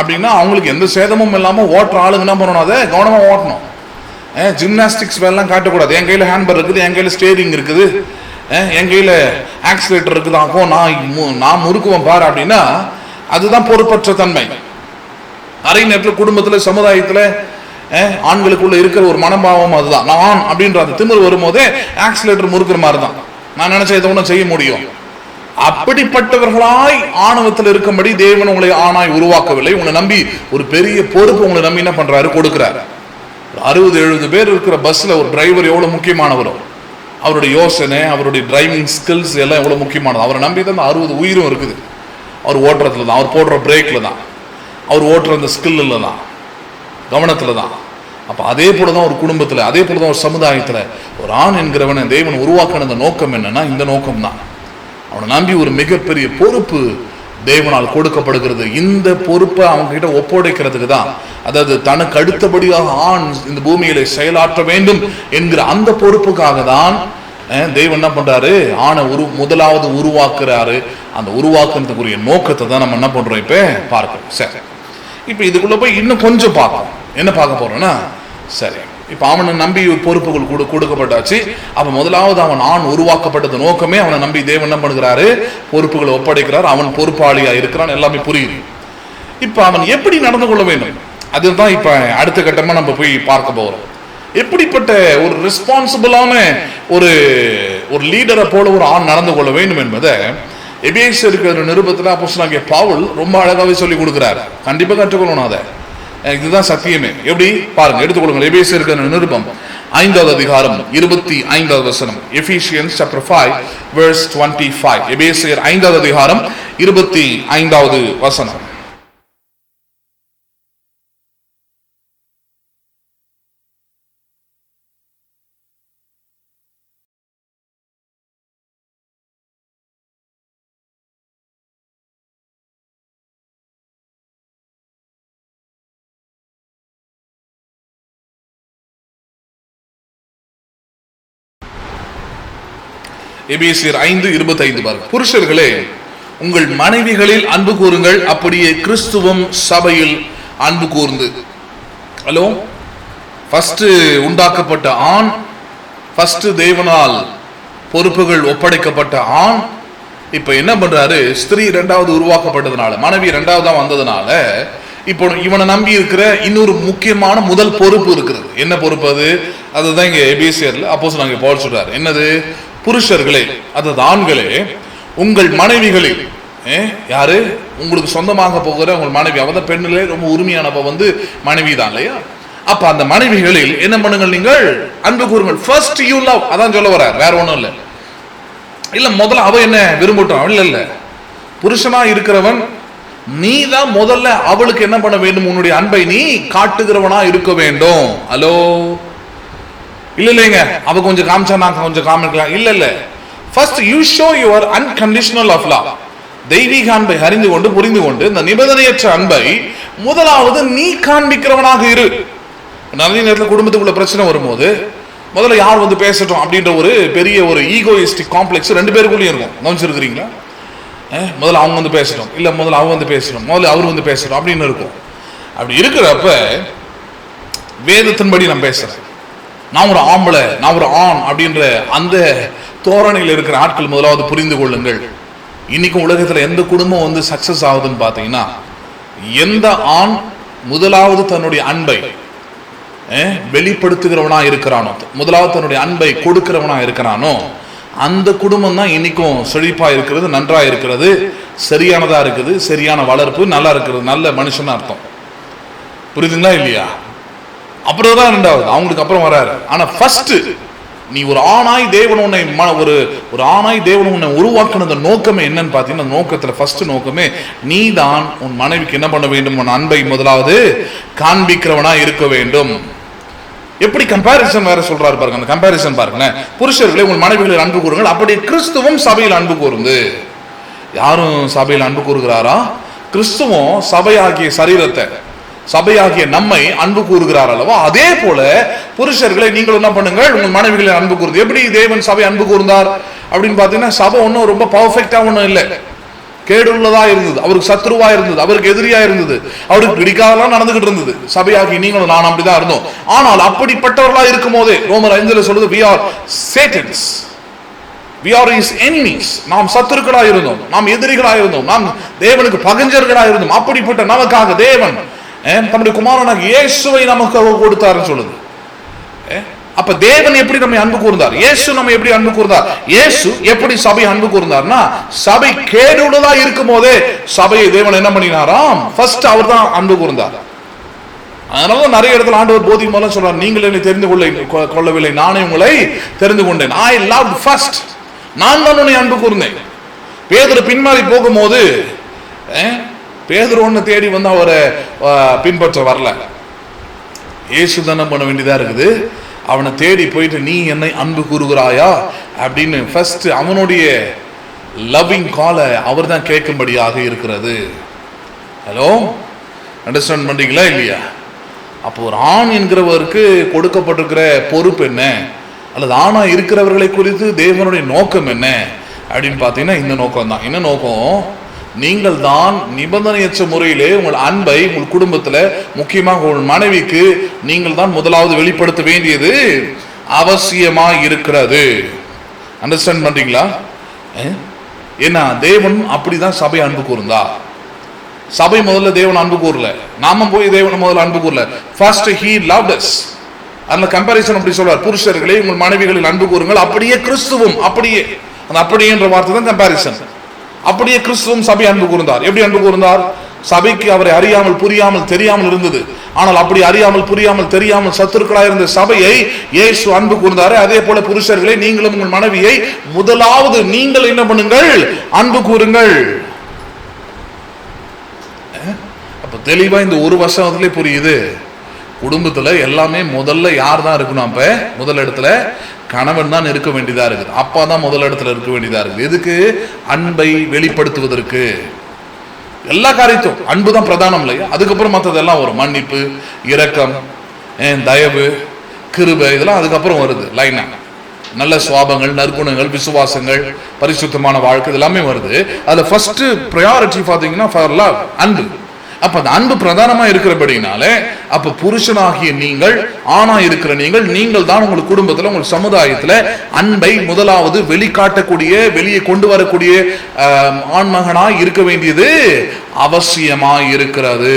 அப்படின்னா அவங்களுக்கு எந்த சேதமும் இல்லாமல் ஓட்டுற ஆளுங்க என்ன பண்ணணும், அதை கவனமாக ஓட்டணும். ஜிம்னாஸ்டிக்ஸ் வேலைலாம் காட்டக்கூடாது. என் கையில் ஹேண்ட்பேர் இருக்குது, என் கையில் ஸ்டேரிங் இருக்குது, என் கையில் ஆக்சிலேட்டர் இருக்குது, ஆக்கோ நான் முறுக்குவேன் பாரு அப்படின்னா அதுதான் பொறுப்பற்ற தன்மை. நிறைய நேரத்தில் குடும்பத்தில் சமுதாயத்தில் ஆண்களுக்குள்ள இருக்கிற ஒரு மனபாவம் அதுதான். நான் அப்படின்ற அந்த திமிர் வரும்போதே ஆக்சிலேட்டர் முறுக்கிற மாதிரி தான். நான் நினைச்ச இதை ஒன்றும் செய்ய முடியும். அப்படிப்பட்டவர்களாய் ஆணவத்தில் இருக்கும்படி தேவன் உங்களை ஆணாய் உருவாக்கவில்லை. உங்களை நம்பி ஒரு பெரிய பொறுப்பு உங்களை நம்பி என்ன பண்றாரு, கொடுக்கிறாரு. 60-70 பேர் இருக்கிற பஸ்ல ஒரு டிரைவர் எவ்வளவு முக்கியமானவரோ, அவருடைய யோசனை, அவருடைய டிரைவிங் ஸ்கில்ஸ் எல்லாம் எவ்வளவு முக்கியமானது. அவரை நம்பி தான் 60 உயிரும் இருக்குது. அவர் ஓட்டுறதுல தான், அவர் போடுற பிரேக்ல தான், அவர் ஓட்டுற அந்த ஸ்கில்ல தான், கவனத்துல தான். அப்ப அதே போலதான் ஒரு குடும்பத்துல, அதே போலதான் ஒரு சமுதாயத்துல ஒரு ஆண் என்கிறவனை தேவன் உருவாக்கின நோக்கம் என்னன்னா இந்த நோக்கம் தான். அவனை நம்பி ஒரு மிகப்பெரிய பொறுப்பு தேவனால் கொடுக்கப்படுகிறது. இந்த பொறுப்பை அவங்க கிட்ட ஒப்படைக்கிறதுக்கு தான், அதாவது தனக்கு அடுத்தபடியாக ஆண் இந்த பூமியில செயலாற்ற வேண்டும் என்கிற அந்த பொறுப்புக்காக தான் தேவன் என்ன பண்றாரு, ஆணை முதலாவது உருவாக்குறாரு. அந்த உருவாக்குறதுக்குரிய நோக்கத்தை தான் நம்ம என்ன பண்றோம் இப்ப பார்க்கணும். சரி, இப்ப இதுக்குள்ள போய் இன்னும் கொஞ்சம் பார்க்கணும். என்ன பார்க்க போறோம்னா, சரி இப்ப அவனை நம்பி பொறுப்புகள் கொடுக்கப்பட்டாச்சு. அப்ப முதலாவது அவன் ஆண் உருவாக்கப்பட்டது நோக்கமே அவனை நம்பி தேவன் என்ன பண்ணுகிறாரு, பொறுப்புகளை ஒப்படைக்கிறார். அவன் பொறுப்பாளியா இருக்கிறான், எல்லாமே புரியுது. இப்ப அவன் எப்படி நடந்து கொள்ள வேண்டும், அதுதான் இப்ப அடுத்த கட்டமா நம்ம போய் பார்க்க போறோம். எப்படிப்பட்ட ஒரு ரெஸ்பான்சிபிளான ஒரு லீடரை போல ஒரு ஆண் நடந்து கொள்ள வேண்டும் என்பதை எபேசியருக்கு நிருபத்தில் அப்போஸ்தலனாகிய பவுல் ரொம்ப அழகாவே சொல்லி கொடுக்கிறார். கண்டிப்பா கற்றுக்கொள்ளணும். அதை இதுதான் சத்தியமே. எப்படி பாருங்க, எடுத்துக்கொள்ளுங்க. எபேசியருக்கு நிருபம் 5வது அதிகாரம் 25வது வசனம். Ephesians chapter 5 verse 25. எபேசியர் 5வது அதிகாரம் 25வது வசனம். எபேசியர் 5:25 பாருங்க. புருஷர்களே, உங்கள் மனைவிகளில் அன்பு கூறுங்கள், அப்படியே கிறிஸ்துவும் சபையில் அன்பு கூர்ந்து. ஹலோ, ஃபர்ஸ்ட் உண்டாக்கப்பட்ட ஆண், ஃபர்ஸ்ட் தேவனால் பொறுப்புகள் ஒப்படைக்கப்பட்ட ஆண், இப்ப என்ன பண்றாரு, ஸ்திரீ 2வது உருவாக்கப்பட்டதுனால, மனைவி 2வதா வந்ததுனால இப்போ இவனை நம்பி இருக்கிற இன்னொரு முக்கியமான முதல் பொறுப்பு இருக்கிறது. என்ன பொறுப்பு அது? அதுதான் இங்க எபேசியர்ல அப்போஸ்தலனாகிய பவுல் சொல்றாரு. என்னது? புருஷர்களே, அதாவது ஆண்களே, உங்கள் மனைவிகளில், யாரு உங்களுக்கு சொந்தமாக போகிற உங்கள் மனைவி, அவதான் பெண்ணிலே ரொம்ப உரிமையானப்ப மனைவி தான் இல்லையா? அப்ப அந்த மனைவிகளில் என்ன பண்ணுங்கள், நீங்கள் அன்பு கூறுங்கள். ஃபர்ஸ்ட் யூ லவ், அதான் சொல்ல வர்றார், வேற ஒண்ணும் இல்லை. இல்ல முதல்ல அவ என்ன விரும்பட்டும், இல்ல இல்ல, புருஷனா இருக்கிறவன் நீ தான் முதல்ல அவளுக்கு என்ன பண்ண வேண்டும், உன்னுடைய அன்பை நீ காட்டுகிறவனா இருக்க வேண்டும். ஹலோ, இல்ல இல்லைங்க, அவ கொஞ்சம் காமிச்சா நான் கொஞ்சம் காமிக்கலாம், இல்ல இல்ல, first you show your unconditional of love. தெய்வீக அன்பை அறிந்து கொண்டு புரிந்து கொண்டு இந்த நிபந்தனையற்ற அன்பை முதலாவது நீ காண்பிக்கிறவனாக இரு. நிறைய நேரத்தில் குடும்பத்துக்குள்ள பிரச்சனை வரும்போது முதல்ல யார் பேசட்டும் அப்படின்ற ஒரு பெரிய ஒரு ஈகோயிஸ்டிக் காம்ப்ளெக்ஸ் 2 பேருக்குள்ளேயும் இருக்கும். கவனிச்சிருக்கிறீங்களா? முதல்ல அவங்க பேசட்டும், இல்ல முதல்ல அவ பேசட்டும், முதல்ல அவர் பேசட்டும் அப்படின்னு இருக்கும். அப்படி இருக்கிறப்ப வேதத்தின்படி நான் பேசுறேன், நான் ஒரு ஆம்பளை, நான் ஒரு ஆண் அப்படின்ற அந்த தோரணையில் இருக்கிற ஆட்கள் முதலாவது புரிந்து கொள்ளுங்கள். இன்னைக்கும் உலகத்துல எந்த குடும்பம் சக்சஸ் ஆகுதுன்னு பாத்தீங்கன்னா, எந்த ஆண் முதலாவது தன்னுடைய அன்பை வெளிப்படுத்துகிறவனா இருக்கிறானோ, முதலாவது தன்னுடைய அன்பை கொடுக்கிறவனா இருக்கிறானோ, அந்த குடும்பம் தான் இன்னைக்கும் செழிப்பா இருக்கிறது, நன்றா இருக்கிறது, சரியானதா இருக்குது, சரியான வளர்ப்பு, நல்லா இருக்கிறது, நல்ல மனுஷன் அர்த்தம். புரியுதுங்களா இல்லையா? அப்புறம் தான் ரெண்டாவது, அவங்களுக்கு அப்புறம் வராரு. ஆனா ஃபர்ஸ்ட் நீ ஒரு ஆணாய் தேவன் உன்னை ஒரு ஆணாய் தேவன் உன்னை உருவாக்குன நோக்கமே என்னன்னு பாத்தீங்கன்னா, நோக்கத்துல ஃபர்ஸ்ட் நோக்கமே நீ தான் உன் மனைவிக்கு என்ன பண்ண வேண்டும்? உன் அன்பை முதலாவது காண்பிக்கிறவனா இருக்க வேண்டும். எப்படி கம்பேரிசன் வேற சொல்றாரு பாருங்க. அந்த கம்பேரிசன் பாருங்க. புருஷர்களே உங்கள் மனைவிகளில் அன்பு கூறுங்கள், அப்படி கிறிஸ்துவும் சபையில் அன்பு கூர்ந்து. யாரும் சபையில் அன்பு கூறுகிறாரா? கிறிஸ்துவும் சபையாகிய சரீரத்தை, சபையாகிய நம்மை அன்பு கூறுகிறார் அல்லவா? அதே போல புருஷர்களை நீங்கள் என்ன பண்ணுங்கள்? உங்கள் மனைவிகளை அன்பு கூறுது. எப்படி தேவன் சபை அன்பு கூர்ந்தார் அப்படின்னு பாத்தீங்கன்னா, சபை ஒன்றும் ரொம்ப பர்ஃபெக்டா ஒன்றும் இல்லை, கேடுள்ளதா இருந்தது, அவருக்கு சத்ருவா இருந்தது, அவருக்கு எதிரியா இருந்தது, அவருக்கு பிடிக்காதெல்லாம் நடந்துகிட்டு இருந்தது. சபையாகி நீங்களும் நான் அப்படிதான் இருந்தோம். ஆனால் அப்படிப்பட்டவர்களா இருக்கும் போதே ரோமர் 5 சொல்லுது, we are Satans, we are his enemies. நாம் சத்துருக்களா இருந்தோம், நாம் எதிரிகளா இருந்தோம், நாம் தேவனுக்கு பகைஞர்களா இருந்தோம். அப்படிப்பட்ட நமக்காக தேவன் தம்முடைய குமாரனாக இயேசுவை நமக்கு கொடுத்தாருன்னு சொல்லுது. அப்ப தேவன் எப்படி நம்மை அன்பு கூர்ந்தார்? இயேசு நம்ம எப்படி அன்பு கூர்ந்தார்? இயேசு எப்படி சபை அன்பு கூர்ந்தார்னா, சபை கேடுள்ளதா இருக்கும் போதே சபையை தேவன் என்ன பண்ணினாராம்? ஃபர்ஸ்ட் அவர் தான் அன்பு கூர்ந்தார். அதனால நிறைய இடத்துல ஆண்டவர் போதிக்கும் போது சொல்றார், நீங்கள் என்னை தெரிந்து கொள்ளவில்லை, நானே உங்களை தெரிந்து கொண்டேன். I loved first, நான் தான் உன்னை அன்பு கூர்ந்தேன். பேதுரு பின்மாறி போகும்போது பேதுரு ஒன்னு தேடி அவரை பின்பற்ற வரல, இயேசு தானே பண்ண வேண்டியதா இருக்குது. அவனை தேடி போயிட்டு நீ என்னை அன்பு கூறுகிறாயா அப்படின்னு ஃபர்ஸ்ட் அவனுடைய லவ்விங் காலை அவர் தான் கேட்கும்படியாக இருக்கிறது. ஹலோ, அண்டர்ஸ்டாண்ட் பண்றீங்களா இல்லையா? அப்போ ஒரு ஆண் என்கிறவருக்கு கொடுக்கப்பட்டிருக்கிற பொறுப்பு என்ன, அல்லது ஆணா இருக்கிறவர்களை குறித்து தேவனுடைய நோக்கம் என்ன அப்படின்னு பார்த்தீங்கன்னா, இந்த நோக்கம் தான். என்ன நோக்கம்? நீங்கள் தான் நிபந்தனையற்ற முறையிலே உங்கள் அன்பை உங்கள் குடும்பத்தில், முக்கியமாக உங்கள் மனைவிக்கு நீங்கள் தான் முதலாவது வெளிப்படுத்த வேண்டியது அவசியமாக இருக்கிறது. அண்டர்ஸ்டாண்ட் பண்றீங்களா? ஏன்னா தேவன் அப்படிதான் சபை அன்பு கூர்ந்தா. சபை முதல்ல தேவன் அன்பு கூறல, நாம போய் தேவன் முதல்ல அன்பு கூறல. First he loved us. அந்த கம்பேரிசன் அப்படி சொல்றார், புருஷர்களே உங்கள் மனைவிகளில் அன்பு கூறுங்கள், அப்படியே கிறிஸ்துவும். அப்படியே அந்த அப்படியே என்ற வார்த்தை தான் கம்பேரிசன். அப்படியே கிறிஸ்துவும் சபை அன்பு கூர்ந்தார். எப்படி அன்பு கூர்ந்தார்? சபைக்கு அவரை அறியாமல் புரியாமல் தெரியாமல் இருந்தது. ஆனால் அப்படி அறியாமல் புரியாமல் தெரியாமல் சத்துருக்களாக இருந்த சபையை இயேசு அன்பு கூர்ந்தாரு. அதே போல புருஷர்களே நீங்களும் உங்கள் மனைவியை முதலாவது நீங்கள் என்ன பண்ணுங்கள்? அன்பு கூறுங்கள். அப்ப தெளிவா இந்த ஒரு வருஷத்திலே புரியுது, குடும்பத்துல எல்லாமே முதல்ல யார் தான் இருக்கணும்? அப்ப முதல் இடத்துல கணவன் தான் இருக்க வேண்டியதா இருக்குது, அப்பா தான் முதல் இடத்துல இருக்க வேண்டியதா இருக்குது. எதுக்கு? அன்பை வெளிப்படுத்துவதற்கு. எல்லா காரியத்தும் அன்பு தான் பிரதானம் இல்லையா? அதுக்கப்புறம் மற்றதெல்லாம் வரும், மன்னிப்பு, இரக்கம், தயவு, கிருபை, இதெல்லாம் அதுக்கப்புறம் வருது லைனா. நல்ல சுவாபங்கள், நற்குணங்கள், விசுவாசங்கள், பரிசுத்தமான வாழ்க்கை, இதெல்லாமே வருது. அதுல ஃபர்ஸ்ட் ப்ரையாரிட்டி பாத்தீங்கன்னா ஃபார் லவ், அன்பு. அப்ப அந்த அன்பு பிரதானமா இருக்கிறபடினால, அப்ப புருஷனாகிய நீங்கள், ஆணா இருக்கிற நீங்கள் தான் உங்கள் குடும்பத்துல, உங்கள் சமுதாயத்துல அன்பை முதலாவது வெளிக்காட்டக்கூடிய, வெளியே கொண்டு வரக்கூடிய ஆண்மகனாய் இருக்க வேண்டியது அவசியமா இருக்கிறது.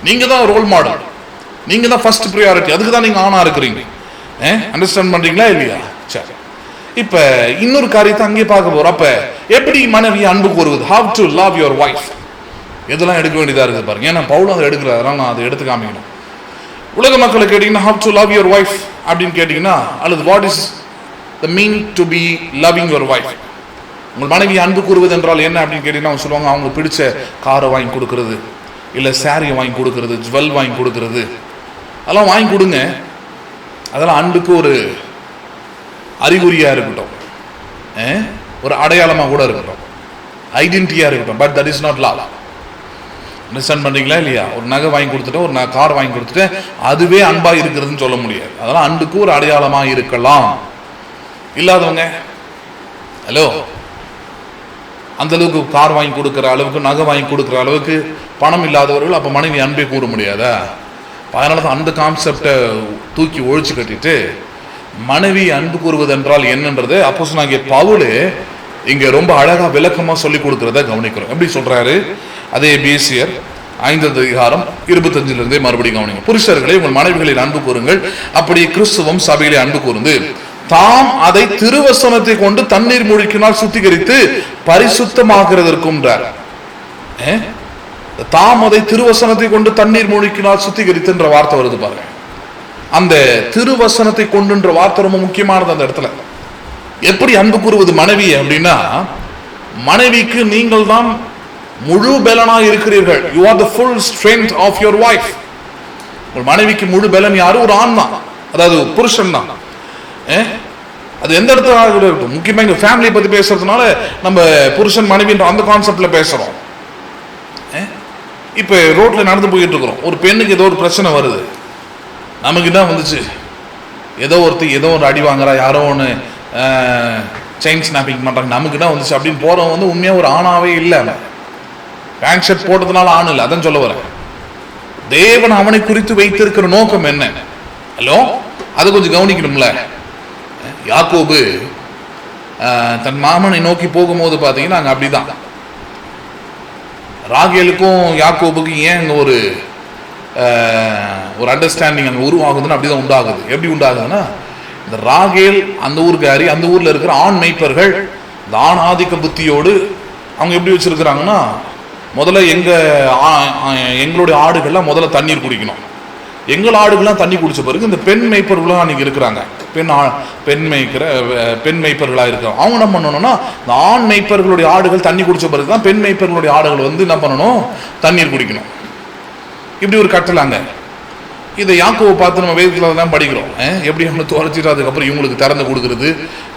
நீங்க தான் ரோல் மாடல், நீங்க தான் ஃபர்ஸ்ட் ப்ரையாரிட்டி. அதுக்கு தான் நீங்க ஆணா இருக்கிறீங்க. அண்டர்ஸ்டாண்ட் பண்றீங்களா இல்லையா? சரி, இப்ப இன்னொரு காரியத்தை அங்கே பார்க்க போறோம். அப்ப எப்படி மனைவி அன்பு கூறுவது? How to love your wife. இதெல்லாம் எடுக்க வேண்டியதா இருக்குது பாருங்க. ஏன்னா பவுல் அதை எடுக்கிறார், அதனால நான் அதை எடுத்து காமிக்கணும். உலக மக்களை கேட்டீங்கன்னா how to love your wife அப்படின்னு கேட்டீங்கன்னா, அல்லது what is the mean to be loving your wife, உங்கள் மனைவி அன்பு கூறுவது என்றால் என்ன அப்படின்னு கேட்டீங்கன்னா அவங்க சொல்லுவாங்க, அவங்க பிடிச்ச காரை வாங்கி கொடுக்கறது, இல்லை சாரியை வாங்கி கொடுக்கறது, ஜுவல் வாங்கி கொடுக்கறது, அதெல்லாம் வாங்கி கொடுங்க. அதெல்லாம் அன்புக்கு ஒரு அறிகுறியா இருக்கட்டும், ஒரு அடையாளமாக கூட இருக்கட்டும், ஐடென்டிட்டியா இருக்கட்டும். But that is not love. Understand பண்றீங்களா இல்லையா? ஒரு நகை வாங்கி கொடுத்துட்டு, ஒரு கார் வாங்கி கொடுத்துட்டு அதுவே அன்பா இருக்கிறதுன்னு சொல்ல முடியாது. அதெல்லாம் அன்புக்கு ஒரு அடையாளமா இருக்கலாம். இல்லாதவங்க, ஹலோ, அந்த அளவுக்கு கார் வாங்கி கொடுக்குற அளவுக்கு, நகை வாங்கி கொடுக்குற அளவுக்கு பணம் இல்லாதவர்கள் அப்ப மனைவி அன்பை கூற முடியாதா? அதனாலதான் அந்த கான்செப்டை தூக்கி ஒழிச்சு கட்டிட்டு மனைவி அன்பு கூறுவது என்றால் என்னன்றது அப்போஸ்தலனாகிய பவுல் இங்க ரொம்ப அழகா விளக்கமா சொல்லி கொடுக்கிறத கவனிக்கிறோம். எப்படி சொல்றாரு? அதே எபேசியர் 5:25 மறுபடியும் கவனிங்க. புருஷர்களே, உங்கள் மனைவிகளில் அன்பு கூறுங்கள், அப்படி கிறிஸ்துவும் சபையிலே அன்பு கூர்ந்து தாம் அதை திருவசனத்தை கொண்டு தண்ணீர் மூழ்கினால் சுத்திகரித்து பரிசுத்தமாகிறதற்கும். தாம் அதை திருவசனத்தை கொண்டு தண்ணீர் மூழ்கினால் சுத்திகரித்து என்ற வார்த்தை வருது பாருங்க. அந்த திருவசனத்தை கொண்டுன்ற வார்த்தை ரொம்ப முக்கியமானது அந்த இடத்துல. எப்படி அன்பு கூறுவது மனைவி அப்படின்னா, மனைவிக்கு நீங்கள் தான் முழு பலனா இருக்கிறீர்கள். You are the full strength of your wife. உங்கள் மனைவிக்கு முழு பலன் யாரு? ஒரு ஆண் தான், அதாவது புருஷன் தான். அது எந்த இடத்துல இருக்கட்டும். முக்கியமா இங்க ஃபேமிலியை பத்தி பேசுறதுனால நம்ம புருஷன் மனைவின்ற அந்த கான்செப்ட்ல பேசுறோம். இப்ப ரோட்ல நடந்து போயிட்டு இருக்கிறோம், ஒரு பெண்ணுக்கு ஏதோ ஒரு பிரச்சனை வருது, நமக்கு என்ன வந்துச்சு, ஏதோ ஒரு அடி வாங்குறா, யாரோ ஒன்று செயின் ஸ்னாப்பிங் பண்றாங்க, நமக்கு என்ன வந்துச்சு அப்படின்னு போறவன் உண்மையா ஒரு ஆணாவே இல்லை. பேண்ட் ஷர்ட் போட்டதுனால ஆண் இல்லை. அதான் சொல்ல வரேன். தேவன் அவனை குறித்து வைத்திருக்கிற நோக்கம் என்ன? ஹலோ, அதை கொஞ்சம் கவனிக்கணும்ல. யாக்கோபு தன் மாமனை நோக்கி போகும்போது பாத்தீங்கன்னா அங்க அப்படிதான். ராகேலுக்கும் யாக்கோபுக்கும் ஏன் அங்க ஒரு அண்டர்ஸ்டாண்டிங் அங்க உருவாகுதுன்னு அப்படிதான் உண்டாகுது. எப்படி உண்டாகுதுன்னா, இந்த ராகேல் அந்த ஊருக்காரி, அந்த ஊர்ல இருக்கிற ஆண் மேய்ப்பர்கள் இந்த ஆண் ஆதிக்க புத்தியோடு அவங்க எப்படி வச்சிருக்கிறாங்கன்னா, முதல்ல எங்களுடைய ஆடுகள்லாம் முதல்ல தண்ணீர் குடிக்கணும். எங்கள் ஆடுகள்லாம் தண்ணி குடிச்ச பிறகு இந்த பெண் மேய்ப்பர்களும் அன்னைக்கு இருக்கிறாங்க, பெண் மேய்ப்பர்களாக இருக்கிறோம். அவங்க என்ன பண்ணணும்னா, இந்த ஆண் மேய்ப்பர்களுடைய ஆடுகள் தண்ணி குடிச்ச பிறகு தான் பெண் மேய்ப்பர்களுடைய ஆடுகள் என்ன பண்ணணும், தண்ணீர் குடிக்கணும். இப்படி ஒரு கட்டலாங்க. இதை யாக்கோவை பார்த்து நம்ம வேதத்தில் தான் படிக்கிறோம். எப்படி அவங்க துறைச்சிட்டு அதுக்கப்புறம் இவங்களுக்கு திறந்து கொடுக்குறது,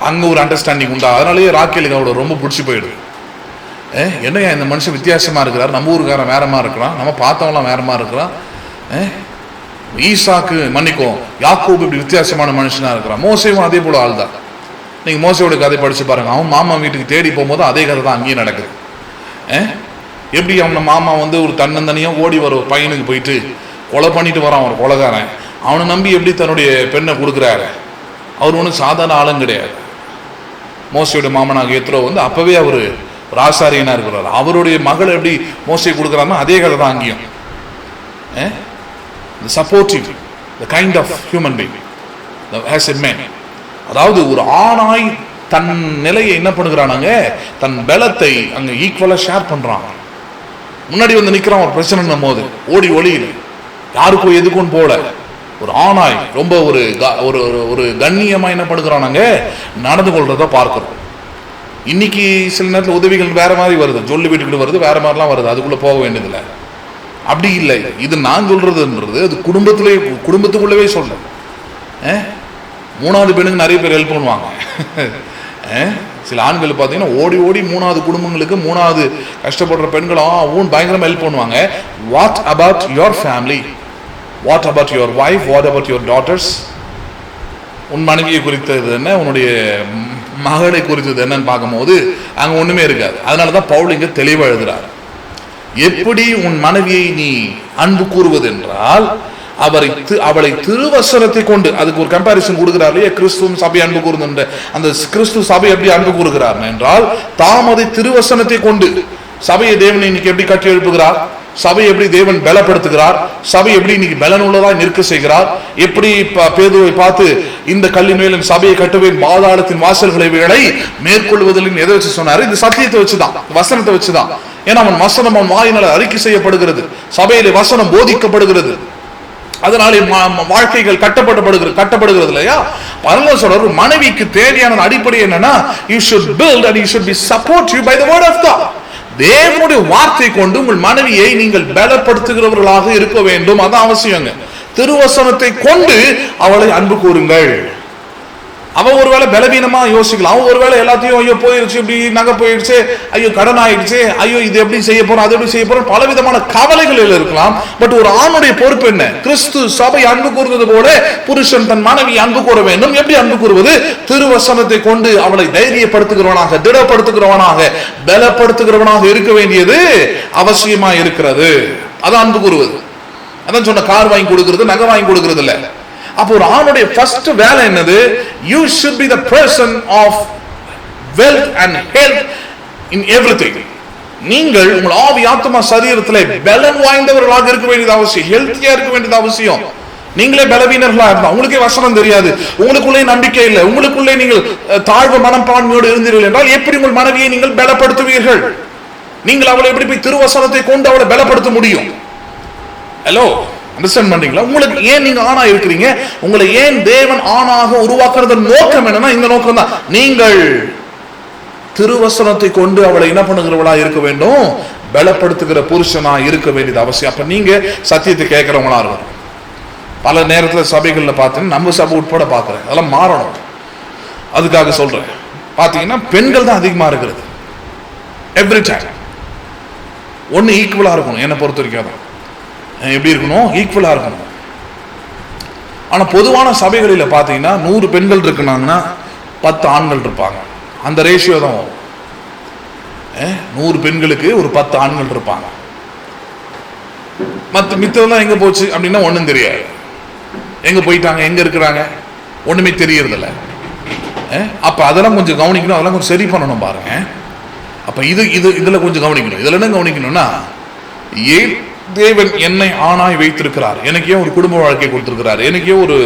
அங்கே ஒரு அண்டர்ஸ்டாண்டிங் உண்டா. அதனாலேயே ராக்கேலுக்கு அவளை ரொம்ப பிடிச்சி போயிடுது. என்னையா இந்த மனுஷன் வித்தியாசமாக இருக்கிறார், நம்ம ஊருக்காரன் வேறமா இருக்கிறான், நம்ம பார்த்தவங்களாம் வேறமா இருக்கிறான். ஈசாக்கு மன்னிக்கும், யாக்கோபு இப்படி வித்தியாசமான மனுஷனா இருக்கிறான். மோசேவும் அதே போல ஆள் தான். நீங்க மோசையோட கதை படிச்சு பாருங்க. அவன் மாமா வீட்டுக்கு தேடி போகும்போது அதே கதை தான் அங்கேயும் நடக்குது. எப்படி அவன மாமா ஒரு தன்னந்தனியா ஓடி வர ஒரு பையனுக்கு போயிட்டு கொலை பண்ணிட்டு வரான் ஒரு கொலைகாரன். அவனை நம்பி எப்படி தன்னுடைய பெண்ணை கொடுக்குறாரு. அவர் ஒன்றும் சாதாரண ஆளும் கிடையாது. மோசையோட மாமனாக ஏத்ரோ அப்பவே அவர் ராசாரியனா இருக்கிறார். அவருடைய மகள் எப்படி மோசை கொடுக்குறாருன்னா அதே கதை தான் அங்கேயும். The supportive, the kind of human being as a man. அதாவது ஒரு ஆணாய் தன் நிலையை என்ன பண்ணுகிறானாங்க, தன் பலத்தை அங்க ஈக்குவலா ஷேர் பண்றான். முன்னாடி நிக்கிறான் ஒரு பிரச்சனை போது ஓடி ஒளியில யாருக்கும் எதுக்கும் போல ஒரு ஆணாய் ரொம்ப ஒரு கண்ணியமா என்ன பண்ணுகிறானாங்க நடந்து கொள்றத பார்க்கிறோம். இன்னைக்கு சில நேரத்தில் உதவிகள் வேற மாதிரி வருது, சொல்லி வீட்டுக்கிட்டு வருது, வேற மாதிரிலாம் வருது, அதுக்குள்ள போக வேண்டியதில்லை. அப்படி இல்லை. இது நான் சொல்றதுன்றது அது குடும்பத்துக்குள்ளவே சொல்ல. மூணாவது பெண்ணுக்கு நிறைய பேர் ஹெல்ப் பண்ணுவாங்க. சில ஆண்கள் பார்த்தீங்கன்னா ஓடி ஓடி மூணாவது குடும்பங்களுக்கு, மூணாவது கஷ்டப்படுற பெண்களும் பயங்கரமா ஹெல்ப் பண்ணுவாங்க. What about your family? What about your wife? What about your daughters? உன் மனைவியை குறித்தது என்ன, உன்னுடைய மகளை குறித்தது என்னன்னு பார்க்கும்போது அங்க ஒண்ணுமே இருக்காது. அதனாலதான் பவுல் இங்க தெளிவா எழுதுறாரு. எப்படி உன் மனைவியை நீ அன்பு கூறுவது என்றால், அவளை திருவசனத்தை கொண்டு, அதுக்கு ஒரு கம்பாரிசன் கொடுக்கிறார் இல்லையா, கிறிஸ்துவும் சபை அன்பு கூறுகின்ற அந்த கிறிஸ்து சபை எப்படி அன்பு கூறுகிறார் என்றால், தாம் அதை திருவசனத்தை கொண்டு. சபையை தேவனை இன்னைக்கு எப்படி கட்டி எழுப்புகிறார், சபை எப்படி தேவன் பலப்படுத்துகிறார், சபை எப்படி இன்னைக்கு பலனுள்ளதா நிற்க செய்கிறார், எப்படி பேதுருவை பார்த்து இந்த கல்லின் மேல் சபையை கட்டுவேன், பாதாளத்தின் வாசல்களை வேளை மேற்கொள்வதில் எதை வச்சு சொன்னாரு, இந்த சத்தியத்தை வச்சுதான், வசனத்தை வச்சுதான். ஏன்னா அவன் வசனம் அவன் வாயினால் அறிக்கை செய்யப்படுகிறது, சபையிலே வசனம் போதிக்கப்படுகிறது, அதனாலே வாழ்க்கைகள் கட்டப்படுகிறது இல்லையா. பரலோக சொல்ற மனைவிக்கு தேவையான அடிப்படை என்னன்னா, you should build and you should be supported by the word of God. தேவனுடைய வார்த்தை கொண்டு உங்கள் மனைவியை நீங்கள் பலப்படுத்துகிறவர்களாக இருக்க வேண்டும். அதான் அவசியங்க. திருவசனத்தை கொண்டு அவளை அன்பு கூறுங்கள். அவ ஒருவேளை பலவீனமா யோசிக்கலாம், அவன் ஒருவேளை எல்லாத்தையும் ஐயோ போயிருச்சு, இப்படி நகை போயிடுச்சு, ஐயோ கடன் ஆயிடுச்சு, ஐயோ இது எப்படி செய்ய போறோம், அது எப்படி செய்ய போறோம், பல விதமான கவலைகள் இருக்கலாம். பட் ஒரு ஆணுடைய பொறுப்பு என்ன? கிறிஸ்து சபை அன்பு கூறுவது போல புருஷன் தன் மனைவி அன்பு கூற வேண்டும். எப்படி அன்பு கூறுவது? திருவசனத்தை கொண்டு அவளை தைரியப்படுத்துகிறவனாக, திடப்படுத்துகிறவனாக, பலப்படுத்துகிறவனாக இருக்க வேண்டியது அவசியமா இருக்கிறது. அதான் அன்பு கூறுவது. அதான் சொன்ன கார் வாங்கி கொடுக்கிறது, நகை வாங்கி கொடுக்கிறது இல்ல. அப்போ ஒரு ஆணுடைய ஃபர்ஸ்ட் வேலை என்னது? You should be the person of wealth and health in everything. நீங்கள் உங்கள் ஆவி ஆத்மா சரீரத்திலே பலன் வாய்ந்தவர்களாக இருக்க வேண்டியது அவசியம், ஹெல்த்தியா இருக்க வேண்டியது அவசியம். நீங்களே பலவீனர்களா இருந்தா, உங்களுக்கே வசனம் தெரியாது, உங்களுக்குள்ளே நம்பிக்கை இல்லை, உங்களுக்குள்ளே நீங்கள் தாழ்வு மனப்பான்மையோடு இருந்தீர்கள் என்றால் எப்படி உங்கள் மனைவியை நீங்கள் பலப்படுத்துவீர்கள்? நீங்கள் அவளை எப்படி போய் திருவசனத்தை கொண்டு அவளை பலப்படுத்த முடியும்? ஹலோ, அண்டர்ஸ்டாண்ட் பண்றீங்களா? உங்களுக்கு ஏன் நீங்க ஆணா இருக்கிறீங்க? உங்களை ஏன் தேவன் ஆணாக உருவாக்குறது நோக்கம் என்னன்னா இந்த நோக்கம் தான். நீங்கள் திருவசனத்தை கொண்டு அவளை என்ன பண்ணுகிறவளா இருக்க வேண்டும், பலப்படுத்துகிற புருஷனா இருக்க வேண்டியது அவசியம். அப்ப நீங்க சத்தியத்தை கேட்கிறவங்களா இருக்கணும். பல நேரத்தில் சபைகள்ல பார்த்தீங்கன்னா, நம்ம சபை உட்பட பார்க்கிறேன், அதெல்லாம் மாறணும். அதுக்காக சொல்றேன். பாத்தீங்கன்னா பெண்கள் தான் அதிகமா இருக்கிறது. எவ்ரி டைம் ஒன்னு ஈக்குவலா இருக்கணும். என்னை பொறுத்த வரைக்கும் தான் எப்படி இருக்கணும், ஈக்குவலா இருக்கணும். ஆனா பொதுவான சபைகளில் பாத்தீங்கன்னா 100 பெண்கள் இருக்குனாங்கன்னா 10 ஆண்கள் இருப்பாங்க. அந்த ரேஷியோ தான் வரும். 100 பெண்களுக்கு ஒரு 10 ஆண்கள் இருப்பாங்க. மித்ததெல்லாம் எங்க போச்சு அப்படின்னா ஒண்ணும் தெரியாது. எங்க போயிட்டாங்க, எங்க இருக்கிறாங்க, ஒண்ணுமே தெரியறதில்ல. அப்ப அதெல்லாம் கொஞ்சம் கவனிக்கணும், அதெல்லாம் கொஞ்சம் சரி பண்ணணும் பாருங்க. அப்ப இதுல கொஞ்சம் கவனிக்கணும். இதுல என்ன கவனிக்கணும்னா, ஏன் தேவன் என்னை ஆணாய் வைத்திருக்கிறார், எனக்கு ஏன் ஒரு குடும்ப வாழ்க்கை கொடுத்திருக்கிறார், எனக்கு ஏன் ஒரு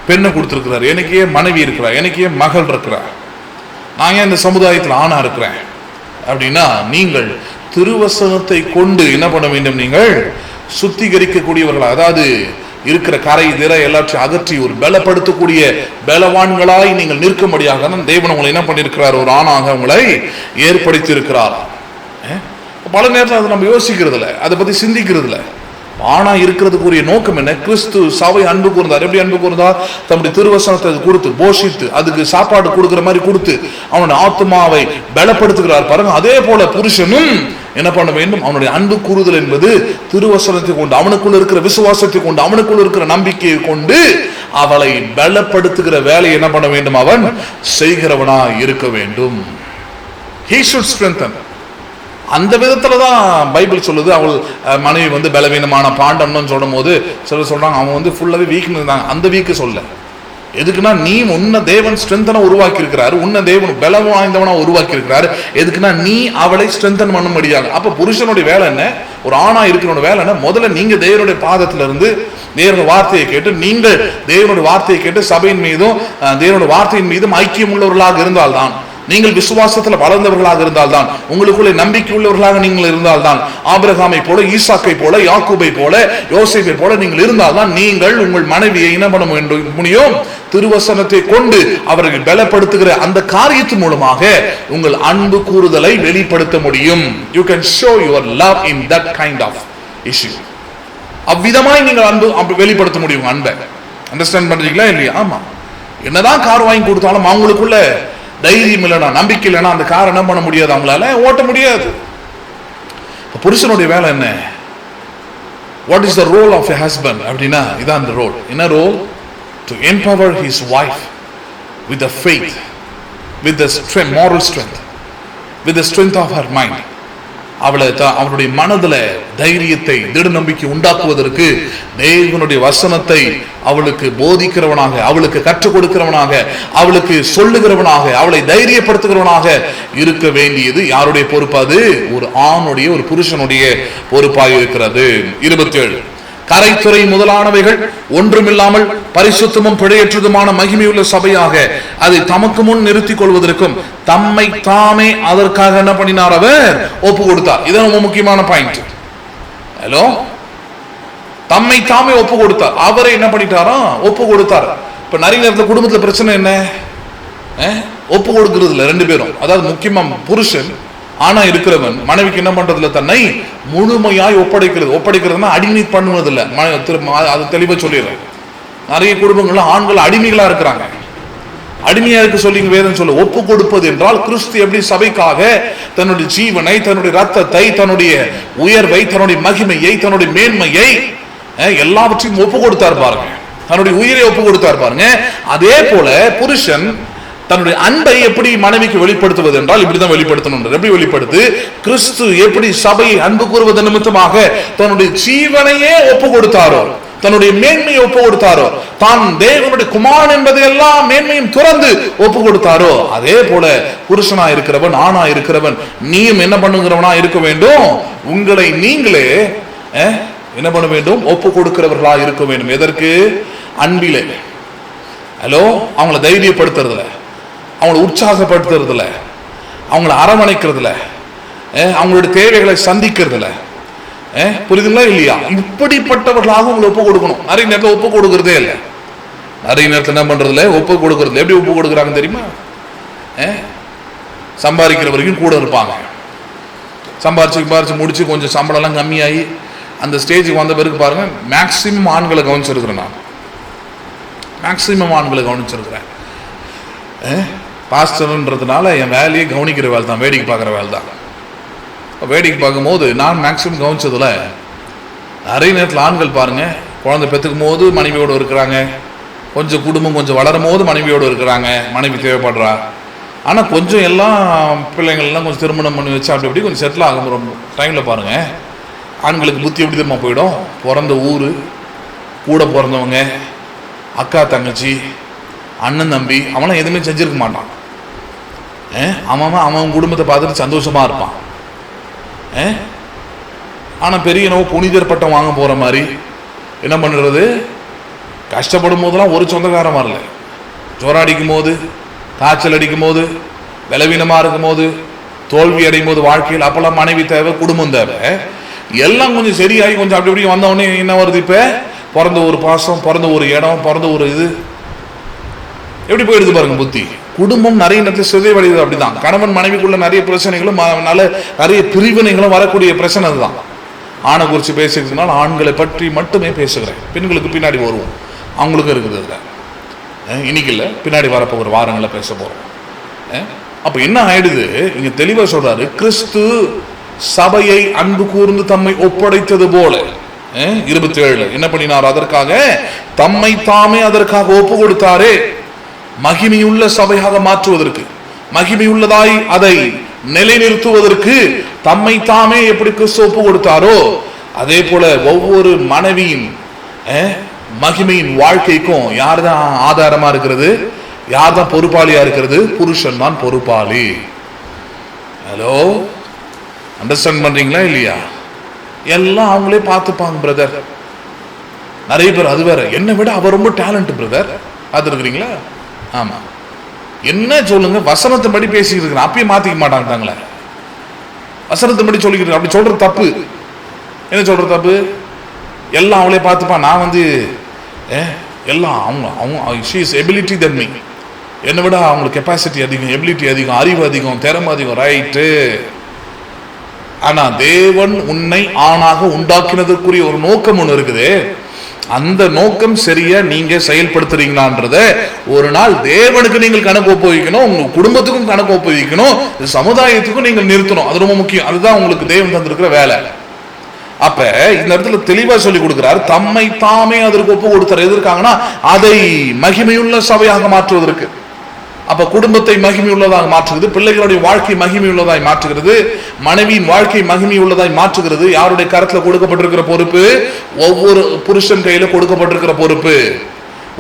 பெண்ணை கொடுத்திருக்கிறார், எனக்கு ஏன் மனைவி இருக்கிறார், எனக்கு ஏன் மகள் இருக்கிறார், நான் ஏன் இந்த சமுதாயத்தில் ஆணா இருக்கிறேன் அப்படின்னா, நீங்கள் திருவசனத்தை கொண்டு என்ன பண்ண வேண்டும், நீங்கள் சுத்திகரிக்கக்கூடியவர்களா, அதாவது இருக்கிற கரை திரை எல்லாத்தையும் அகற்றி ஒரு பலப்படுத்தக்கூடிய பலவான்களாய் நீங்கள் நிற்கும்படியாக தேவன் உங்களை என்ன பண்ணியிருக்கிறார், ஒரு ஆணாக உங்களை ஏற்படுத்தி இருக்கிறார். பல நேரத்தில் அதை நம்ம யோசிக்கிறது இல்லை, அதை பத்தி சிந்திக்கிறது இல்லை. ஆனா இருக்கிறதுக்குரிய நோக்கம் என்ன? கிறிஸ்து சபை அன்பு கூர்ந்தார். எப்படி அன்பு கூர்ந்தார்? தம்முடைய திருவசனத்தை கொடுத்து போஷித்து அதுக்கு சாப்பாடு கொடுக்கிற மாதிரி கொடுத்து அவனுடைய ஆத்மாவை பலப்படுத்துகிறார் பாருங்க. அதே போல புருஷனும் என்ன பண்ண வேண்டும், அவனுடைய அன்பு கூறுதல் என்பது திருவசனத்தை கொண்டு, அவனுக்குள்ள இருக்கிற விசுவாசத்தை கொண்டு, அவனுக்குள்ள இருக்கிற நம்பிக்கையை கொண்டு அவளை பலப்படுத்துகிற வேலை என்ன பண்ண வேண்டும், அவன் செய்கிறவனா இருக்க வேண்டும். He should strengthen. அந்த விதத்துலதான் பைபிள் சொல்லுது. அவள் மனைவி வந்து பலவீனமான பாண்டம்னு சொல்லும் போது சிலர் சொல்றாங்க அவன் வந்து ஃபுல்லாவே வீக்னஸ் தான். அந்த வீக்கு சொல்ல எதுக்குன்னா, நீ உன்னை தேவன் ஸ்ட்ரென்தனா உருவாக்கி இருக்கிறாரு, உன்னை தேவன் பலம் வாய்ந்தவனா உருவாக்கி இருக்கிறாரு. எதுக்குன்னா நீ அவளை ஸ்ட்ரென்தன் பண்ண முடியாது. அப்ப புருஷனுடைய வேலை என்ன, ஒரு ஆணா இருக்கிறோட வேலை என்ன, முதல்ல நீங்க தேவனுடைய பாதத்துல இருந்து தேவனுடைய வார்த்தையை கேட்டு, நீங்கள் தேவனுடைய வார்த்தையை கேட்டு சபையின் மீதும் தேவனுடைய வார்த்தையின் மீதும் ஐக்கியம் உள்ளவர்களாக இருந்தால்தான், நீங்கள் விசுவாசத்தில் வளர்ந்தவர்களாக இருந்தால்தான், உங்களுக்குள்ளே நம்பிக்கை உள்ளவர்களாக நீங்கள் இருந்தால்தான், ஆபிரகாமை போல, ஈசாக்கை போல, யாக்கூபை போல, யோசேப்பை போல நீங்கள் இருந்தால்தான் நீங்கள் உங்கள் மனைவியை என்ன பண்ண முடியும், திருவசனத்தை கொண்டு அவர்கள் பலப்படுத்துகிற அந்த காரியத்தின் மூலமாக உங்கள் அன்பு கூறுதலை வெளிப்படுத்த முடியும். You can show your love in that kind of issue. அவ்விதமாய் நீங்கள் அன்பு வெளிப்படுத்த முடியும். அன்பை அண்டர்ஸ்டாண்ட் பண்றீங்களா இல்லையா? ஆமா, என்னதான் கார் வாங்கி கொடுத்தாலும் அவங்களுக்குள்ள தைரியம் இல்லைனா, நம்பிக்கை இல்லைனா அந்த கார் என்ன பண்ண முடியாது, அவங்களால ஓட்ட முடியாது. புருஷனுடைய வேலை என்ன? What is the role of a husband அப்படின்னா இதான் அந்த ரோல். என்ன role? To empower his wife with the faith, with the strength, moral strength, with the strength of her mind. அவளுடைய மனதில் தைரியத்தை, திட நம்பிக்கை உண்டாக்குவதற்கு தேவனுடைய வசனத்தை அவளுக்கு போதிக்கிறவனாக, அவளுக்கு கற்றுக் கொடுக்கிறவனாக, அவளுக்கு சொல்லுகிறவனாக, அவளை தைரியப்படுத்துகிறவனாக இருக்க வேண்டியது யாருடைய பொறுப்பு? அது ஒரு ஆணுடைய, ஒரு புருஷனுடைய பொறுப்பாக இருக்கிறது. 27 கரைத்துறை முதலானவைகள் ஒன்றுமில்லாமல் பரிசுத்தமும் பிழையற்றதுமான மகிமையுள்ள சபையாக அதை தமக்கு முன் நிறுத்திக் கொள்வதற்கும் தம்மை தாமே அதற்காக என்ன பண்ணினார், அவர் ஒப்பு கொடுத்தார். இது ரொம்ப முக்கியமான பாயிண்ட். ஹலோ, தம்மை தாமே ஒப்பு கொடுத்தார். அவரை என்ன பண்ணிட்டாரா, ஒப்பு கொடுத்தார். இப்ப நிறைய நேரத்தில் குடும்பத்துல பிரச்சனை என்ன, ஒப்பு கொடுக்கிறது இல்லை ரெண்டு பேரும். அதாவது முக்கியமா புருஷன் ஆனா இருக்கிறவன் மனைவிக்கு என்ன பண்றதுல தன்னை முழுமையாய் ஒப்படைக்கிறதுனா அடிமை பண்ணுவது இல்லை. அது தெளிவா சொல்லிடுறேன். நிறைய குடும்பங்கள்ல ஆண்கள் அடிமைகளா இருக்கிறாங்க. அடிமையா இருக்க சொல்லி வேதம் சொல்ல, ஒப்பு கொடுப்பது என்றால் கிறிஸ்து எப்படி சபைக்காக தன்னுடைய ஜீவனை, தன்னுடைய ரத்தத்தை, தன்னுடைய உயர்வை, தன்னுடைய மகிமையை, தன்னுடைய மேன்மையை எல்லாவற்றையும் ஒப்பு கொடுத்தார் பாருங்க. தன்னுடைய உயிரை ஒப்பு கொடுத்தார் பாருங்க. அதே போல புருஷன் தன்னுடைய அன்பை எப்படி மனைவிக்கு வெளிப்படுத்துவது என்றால் இப்படிதான் வெளிப்படுத்தணும். எப்படி வெளிப்படுத்து? கிறிஸ்து எப்படி சபையை அன்பு கூறுவது நிமித்தமாக தன்னுடைய ஜீவனையே ஒப்பு கொடுத்தாரோ, தன்னுடைய மேன்மையை ஒப்பு கொடுத்தாரோ, தான் தேவனுடைய குமாரன் என்பதை எல்லாம் மேன்மையும் துறந்து ஒப்பு கொடுத்தாரோ, அதே போல புருஷனா இருக்கிறவன், ஆணா இருக்கிறவன், நீயும் என்ன பண்ணுகிறவனா இருக்க வேண்டும். உங்களை நீங்களே என்ன பண்ண வேண்டும்? ஒப்பு கொடுக்கிறவர்களா இருக்க வேண்டும். எதற்கு? அன்பிலே. ஹலோ, அவங்களை தைரியப்படுத்துறதுல, அவங்களை உற்சாகப்படுத்துறதுல, அவங்களை அரவணைக்கிறதுல, அவங்களுடைய தேவைகளை சந்திக்கிறதுல. புரியுதுங்களா இல்லையா? இப்படிப்பட்டவர்களாக உங்களை ஒப்பு கொடுக்கணும். நிறைய நேரத்தில் ஒப்பு கொடுக்கறதே இல்லை. நிறைய நேரத்தில் என்ன பண்றதுல ஒப்பு கொடுக்கறது. எப்படி ஒப்பு கொடுக்குறாங்க தெரியுமா? சம்பாதிக்கிற வரைக்கும் கூட இருப்பாங்க. சம்பாரிச்சு முடிச்சு கொஞ்சம் சம்பளம் எல்லாம் கம்மியாகி அந்த ஸ்டேஜுக்கு வந்த பிறகு பாருங்க, மேக்சிமம் ஆண்களை கவனிச்சிருக்கிறேன். நான் மேக்சிமம் ஆண்களை கவனிச்சிருக்கிறேன். பாஸ்டர்ன்றதுனால என் வேலையை கவனிக்கிற வேலை தான், வேடிக்கை பார்க்குற வேலை தான். வேடிக்கை பார்க்கும்போது நான் மேக்சிமம் கவனிச்சதுல நிறைய நேரத்தில் ஆண்கள் பாருங்க, குழந்தை பெற்றுக்கும் போது மனைவியோடு இருக்கிறாங்க, கொஞ்சம் குடும்பம் கொஞ்சம் வளரும் போது மனைவியோடு இருக்கிறாங்க, மனைவி தேவைப்படுறா. ஆனால் கொஞ்சம் எல்லாம் பிள்ளைங்கள்லாம் கொஞ்சம் திருமணம் பண்ணி வச்சு அப்படி கொஞ்சம் செட்டில் ஆகும் டைமில் பாருங்க, ஆண்களுக்கு புத்தி எப்படி தெரியுமா போயிடும்? பிறந்த ஊர், கூட பிறந்தவங்க, அக்கா தங்கச்சி, அண்ணன் தம்பி, அவனாம் எதுவுமே செஞ்சிருக்க மாட்டான். அவன் குடும்பத்தை பார்த்துட்டு சந்தோஷமா இருப்பான். ஆனால் பெரிய நோவு புனிதர் பட்டம் வாங்க போகிற மாதிரி என்ன பண்ணுறது? கஷ்டப்படும் போதெல்லாம் ஒரு சொந்தக்காரன் வரல. ஜுரம் அடிக்கும் போது, காய்ச்சல் அடிக்கும் போது, பலவீனமாக இருக்கும் போது, தோல்வி அடையும் போது வாழ்க்கையில், அப்போல்லாம் மனைவி தேவை, குடும்பம் தேவை. எல்லாம் கொஞ்சம் சரியாகி கொஞ்சம் அப்படி இப்படி வந்தவொடனே என்ன வருது? இப்போ பிறந்த ஒரு பாசம், பிறந்த ஒரு இடம், பிறந்த ஒரு இது எப்படி போயிடுது பாருங்க புத்தி. குடும்பம் நிறைய நேரத்தில் சிதைவடையுது. அப்படிதான் கணவன் மனைவிக்குள்ள நிறைய பிரச்சனைகளும் நிறைய பிரிவினைகளும் வரக்கூடிய பிரச்சனை. அதுதான் ஆணை குறித்து பேசுறதுனால ஆண்களை பற்றி மட்டுமே பேசுகிறேன். பெண்களுக்கு பின்னாடி வருவோம், அவங்களுக்கும் இருக்குது. அதில் இன்னைக்கு இல்லை, பின்னாடி வரப்போகிற வாரங்களை பேச போகிறோம். அப்போ என்ன ஆயிடுது? இங்க தெளிவாக சொல்றாரு, கிறிஸ்து சபையை அன்பு கூர்ந்து தம்மை ஒப்படைத்தது போல 27 என்ன பண்ணினார்? அதற்காக தம்மை தாமே அதற்காக ஒப்பு கொடுத்தாரே, மகிமையுள்ள சபையாக மாற்றுவதற்கு, மகிமையுள்ளதாய் அதை நிலைநிறுத்துவதற்கு தம்மை தாமே எப்படி கிறிஸ்து ஒப்பு கொடுத்தாரோ, அதே போல ஒவ்வொரு மனைவியின் மகிமையின் வாழ்க்கைக்கும் யார் தான் ஆதாரமா இருக்கிறது? யார் தான் பொறுப்பாளியா இருக்கிறது? புருஷன் தான் பொறுப்பாளி. ஹலோ, அண்டர்ஸ்டாண்ட் பண்றீங்களா இல்லையா? எல்லாம் அவங்களே பார்த்துப்பாங்க பிரதர். நிறைய பேர் அது வேற, என்னை விட அவர் ரொம்ப டேலண்ட் பிரதர், அது இருக்கிறீங்களா? ஆமா, என்ன சொல்லுங்க, வசனத்தின்படி பேசிக்கிட்டு இருக்கிறேன், அப்பயே மாத்திக்க மாட்டாங்கட்டாங்களே. வசனத்தின்படி சொல்லிக்கிட்டு அப்படி சொல்றது தப்பு. என்ன சொல்றது தப்பு? எல்லாம் அவங்களே பார்த்துப்பா, நான் வந்து எல்லாம் அவங்க she is ability than me, என்னை விட அவங்களுக்கு கெப்பாசிட்டி அதிகம், எபிலிட்டி அதிகம், அறிவு அதிகம், திறமை அதிகம். ரைட்டு. ஆனா தேவன் உன்னை ஆணாக உண்டாக்கினதற்குரிய ஒரு நோக்கம் ஒன்று இருக்குது. அந்த நோக்கம் சரியா நீங்க செயல்படுத்துறீங்களான்றத ஒரு நாள் தேவனுக்கு நீங்கள் கணக்கு ஒப்புவிக்கணும், உங்க குடும்பத்துக்கும் கணக்கு ஒப்புவிக்கணும், சமுதாயத்துக்கும் நீங்கள் நிறுத்தணும். அது ரொம்ப முக்கியம். அதுதான் உங்களுக்கு தேவன் தந்திருக்கிற வேலை. அப்ப இந்த இடத்துல தெளிவா சொல்லி கொடுக்கிறார், தம்மை தாமே அதற்கு ஒப்பு கொடுத்தார். எதற்காகனா அதை மகிமையுள்ள சபையாக மாற்றுவதற்கு. அப்ப குடும்பத்தை மகிமை உள்ளதாக மாற்றுகிறது, பிள்ளைகளுடைய வாழ்க்கை மகிமை உள்ளதாய் மாற்றுகிறது, மனைவியின் வாழ்க்கை மகிமை உள்ளதாய் மாற்றுகிறது. யாருடைய கரத்துல கொடுக்கப்பட்டிருக்கிற பொறுப்பு? ஒவ்வொரு புருஷன் கையில கொடுக்கப்பட்டிருக்கிற பொறுப்பு,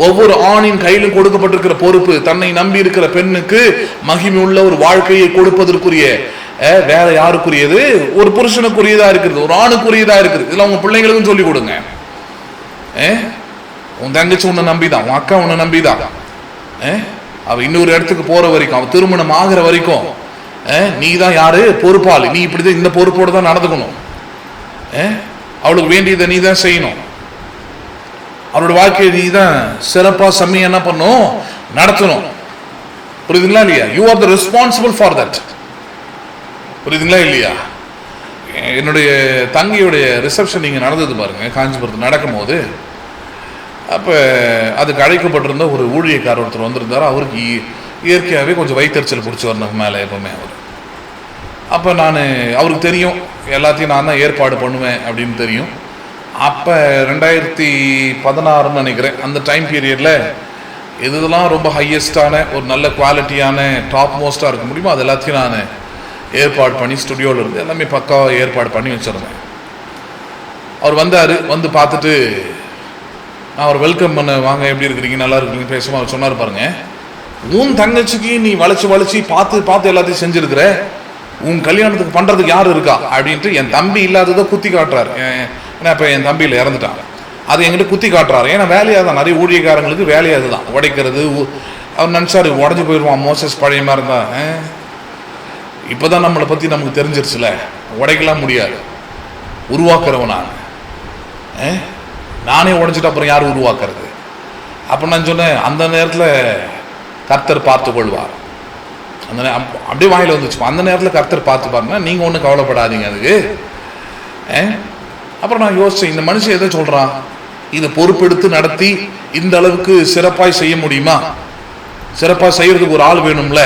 ஒவ்வொரு ஆணின் கையிலும் கொடுக்கப்பட்டிருக்கிற பொறுப்பு. தன்னை நம்பி இருக்கிற பெண்ணுக்கு மகிமை உள்ள ஒரு வாழ்க்கையை கொடுப்பதற்குரிய வேலை யாருக்குரியது? ஒரு புருஷனுக்குரியதா இருக்கிறது, ஒரு ஆணுக்குரியதா இருக்குது. இதுல உங்க பிள்ளைங்களுக்கும் சொல்லி கொடுங்க. உன் தங்கச்சி உன்னை நம்பிதான், உன் அக்கா உன்னை நம்பிதான், அவ இன்னொரு இடத்துக்கு போற வரைக்கும், அவ திருமணம் ஆகிற வரைக்கும் நீ தான் யாரு? பொறுப்பாளி. நீ இப்படிதான் இந்த பொறுப்போடு தான் நடந்துக்கணும். அவளுக்கு வேண்டியதை நீ தான் செய்யணும். அவரோட வாழ்க்கையை நீ தான் சிறப்பா செம்மையா என்ன பண்ணும்? நடத்தணும். புரியுதுங்களா இல்லையா? You are the responsible for that. புரியுதுங்களா இல்லையா? என்னுடைய தங்கையுடைய ரிசப்ஷன் இங்கே நடந்தது பாருங்க, காஞ்சிபுரத்தில் நடக்கும் போது. அப்போ அதுக்கு அழைக்கப்பட்டிருந்த ஒரு ஊழியக்காரர் ஒருத்தர் வந்திருந்தார். அவருக்கு இயற்கையாகவே கொஞ்சம் வயிற்றுச்சல் பிடிச்சி வரணும் மேலே எப்பவுமே அவர். அப்போ நான், அவருக்கு தெரியும் எல்லாத்தையும் நான் தான் ஏற்பாடு பண்ணுவேன் அப்படின்னு தெரியும். அப்போ 2016 நினைக்கிறேன், அந்த டைம் பீரியடில் இதெல்லாம் ரொம்ப ஹையஸ்டான ஒரு நல்ல குவாலிட்டியான டாப் மோஸ்டாக இருக்க முடியுமோ அது எல்லாத்தையும் நான் ஏற்பாடு பண்ணி ஸ்டுடியோவில் இருந்து எல்லாமே பக்காவாக ஏற்பாடு பண்ணி வச்சுருந்தேன். அவர் வந்தார், வந்து பார்த்துட்டு அவர் வெல்கம் பண்ண, வாங்க எப்படி இருக்கிறீங்க, நல்லா இருக்கிறீங்க பேசுமா அவர் சொன்னார் பாருங்க, உன் தங்கச்சிக்கு நீ வளைச்சு பார்த்து எல்லாத்தையும் செஞ்சிருக்கிற, உன் கல்யாணத்துக்கு பண்றதுக்கு யாரு இருக்கா அப்படின்ட்டு என் தம்பி இல்லாததை குத்தி காட்டுறாரு. ஏன்னா இப்போ என் தம்பியில் இறந்துட்டாங்க, அது என்கிட்ட குத்தி காட்டுறாரு. ஏன்னா வேலையாக தான், நிறைய ஊழியக்காரங்களுக்கு வேலையாக தான் உடைக்கிறது. அவர் நினச்சாரு உடஞ்சி போயிடுவான் மோசஸ் பழைய மாதிரி இருந்தா. இப்போதான் நம்மளை பற்றி நமக்கு தெரிஞ்சிருச்சுல, உடைக்கலாம் முடியாது, உருவாக்குறவன் நானே உடைஞ்சிட்டு அப்புறம் யார் உருவாக்குறது? அப்போ நான் சொன்னேன், அந்த நேரத்தில் கர்த்தர் பார்த்து கொள்வார். அந்த அப்படியே வாயில் வந்துச்சு, அந்த நேரத்தில் கர்த்தர் பார்த்து பாருங்கன்னா நீங்கள் ஒன்றும் கவலைப்படாதீங்க அதுக்கு. அப்புறம் நான் யோசிச்சேன், இந்த மனுஷன் எதை சொல்கிறான், இதை பொறுப்பெடுத்து நடத்தி இந்த அளவுக்கு சிறப்பாய் செய்ய முடியுமா? சிறப்பாக செய்யறதுக்கு ஒரு ஆள் வேணும்ல.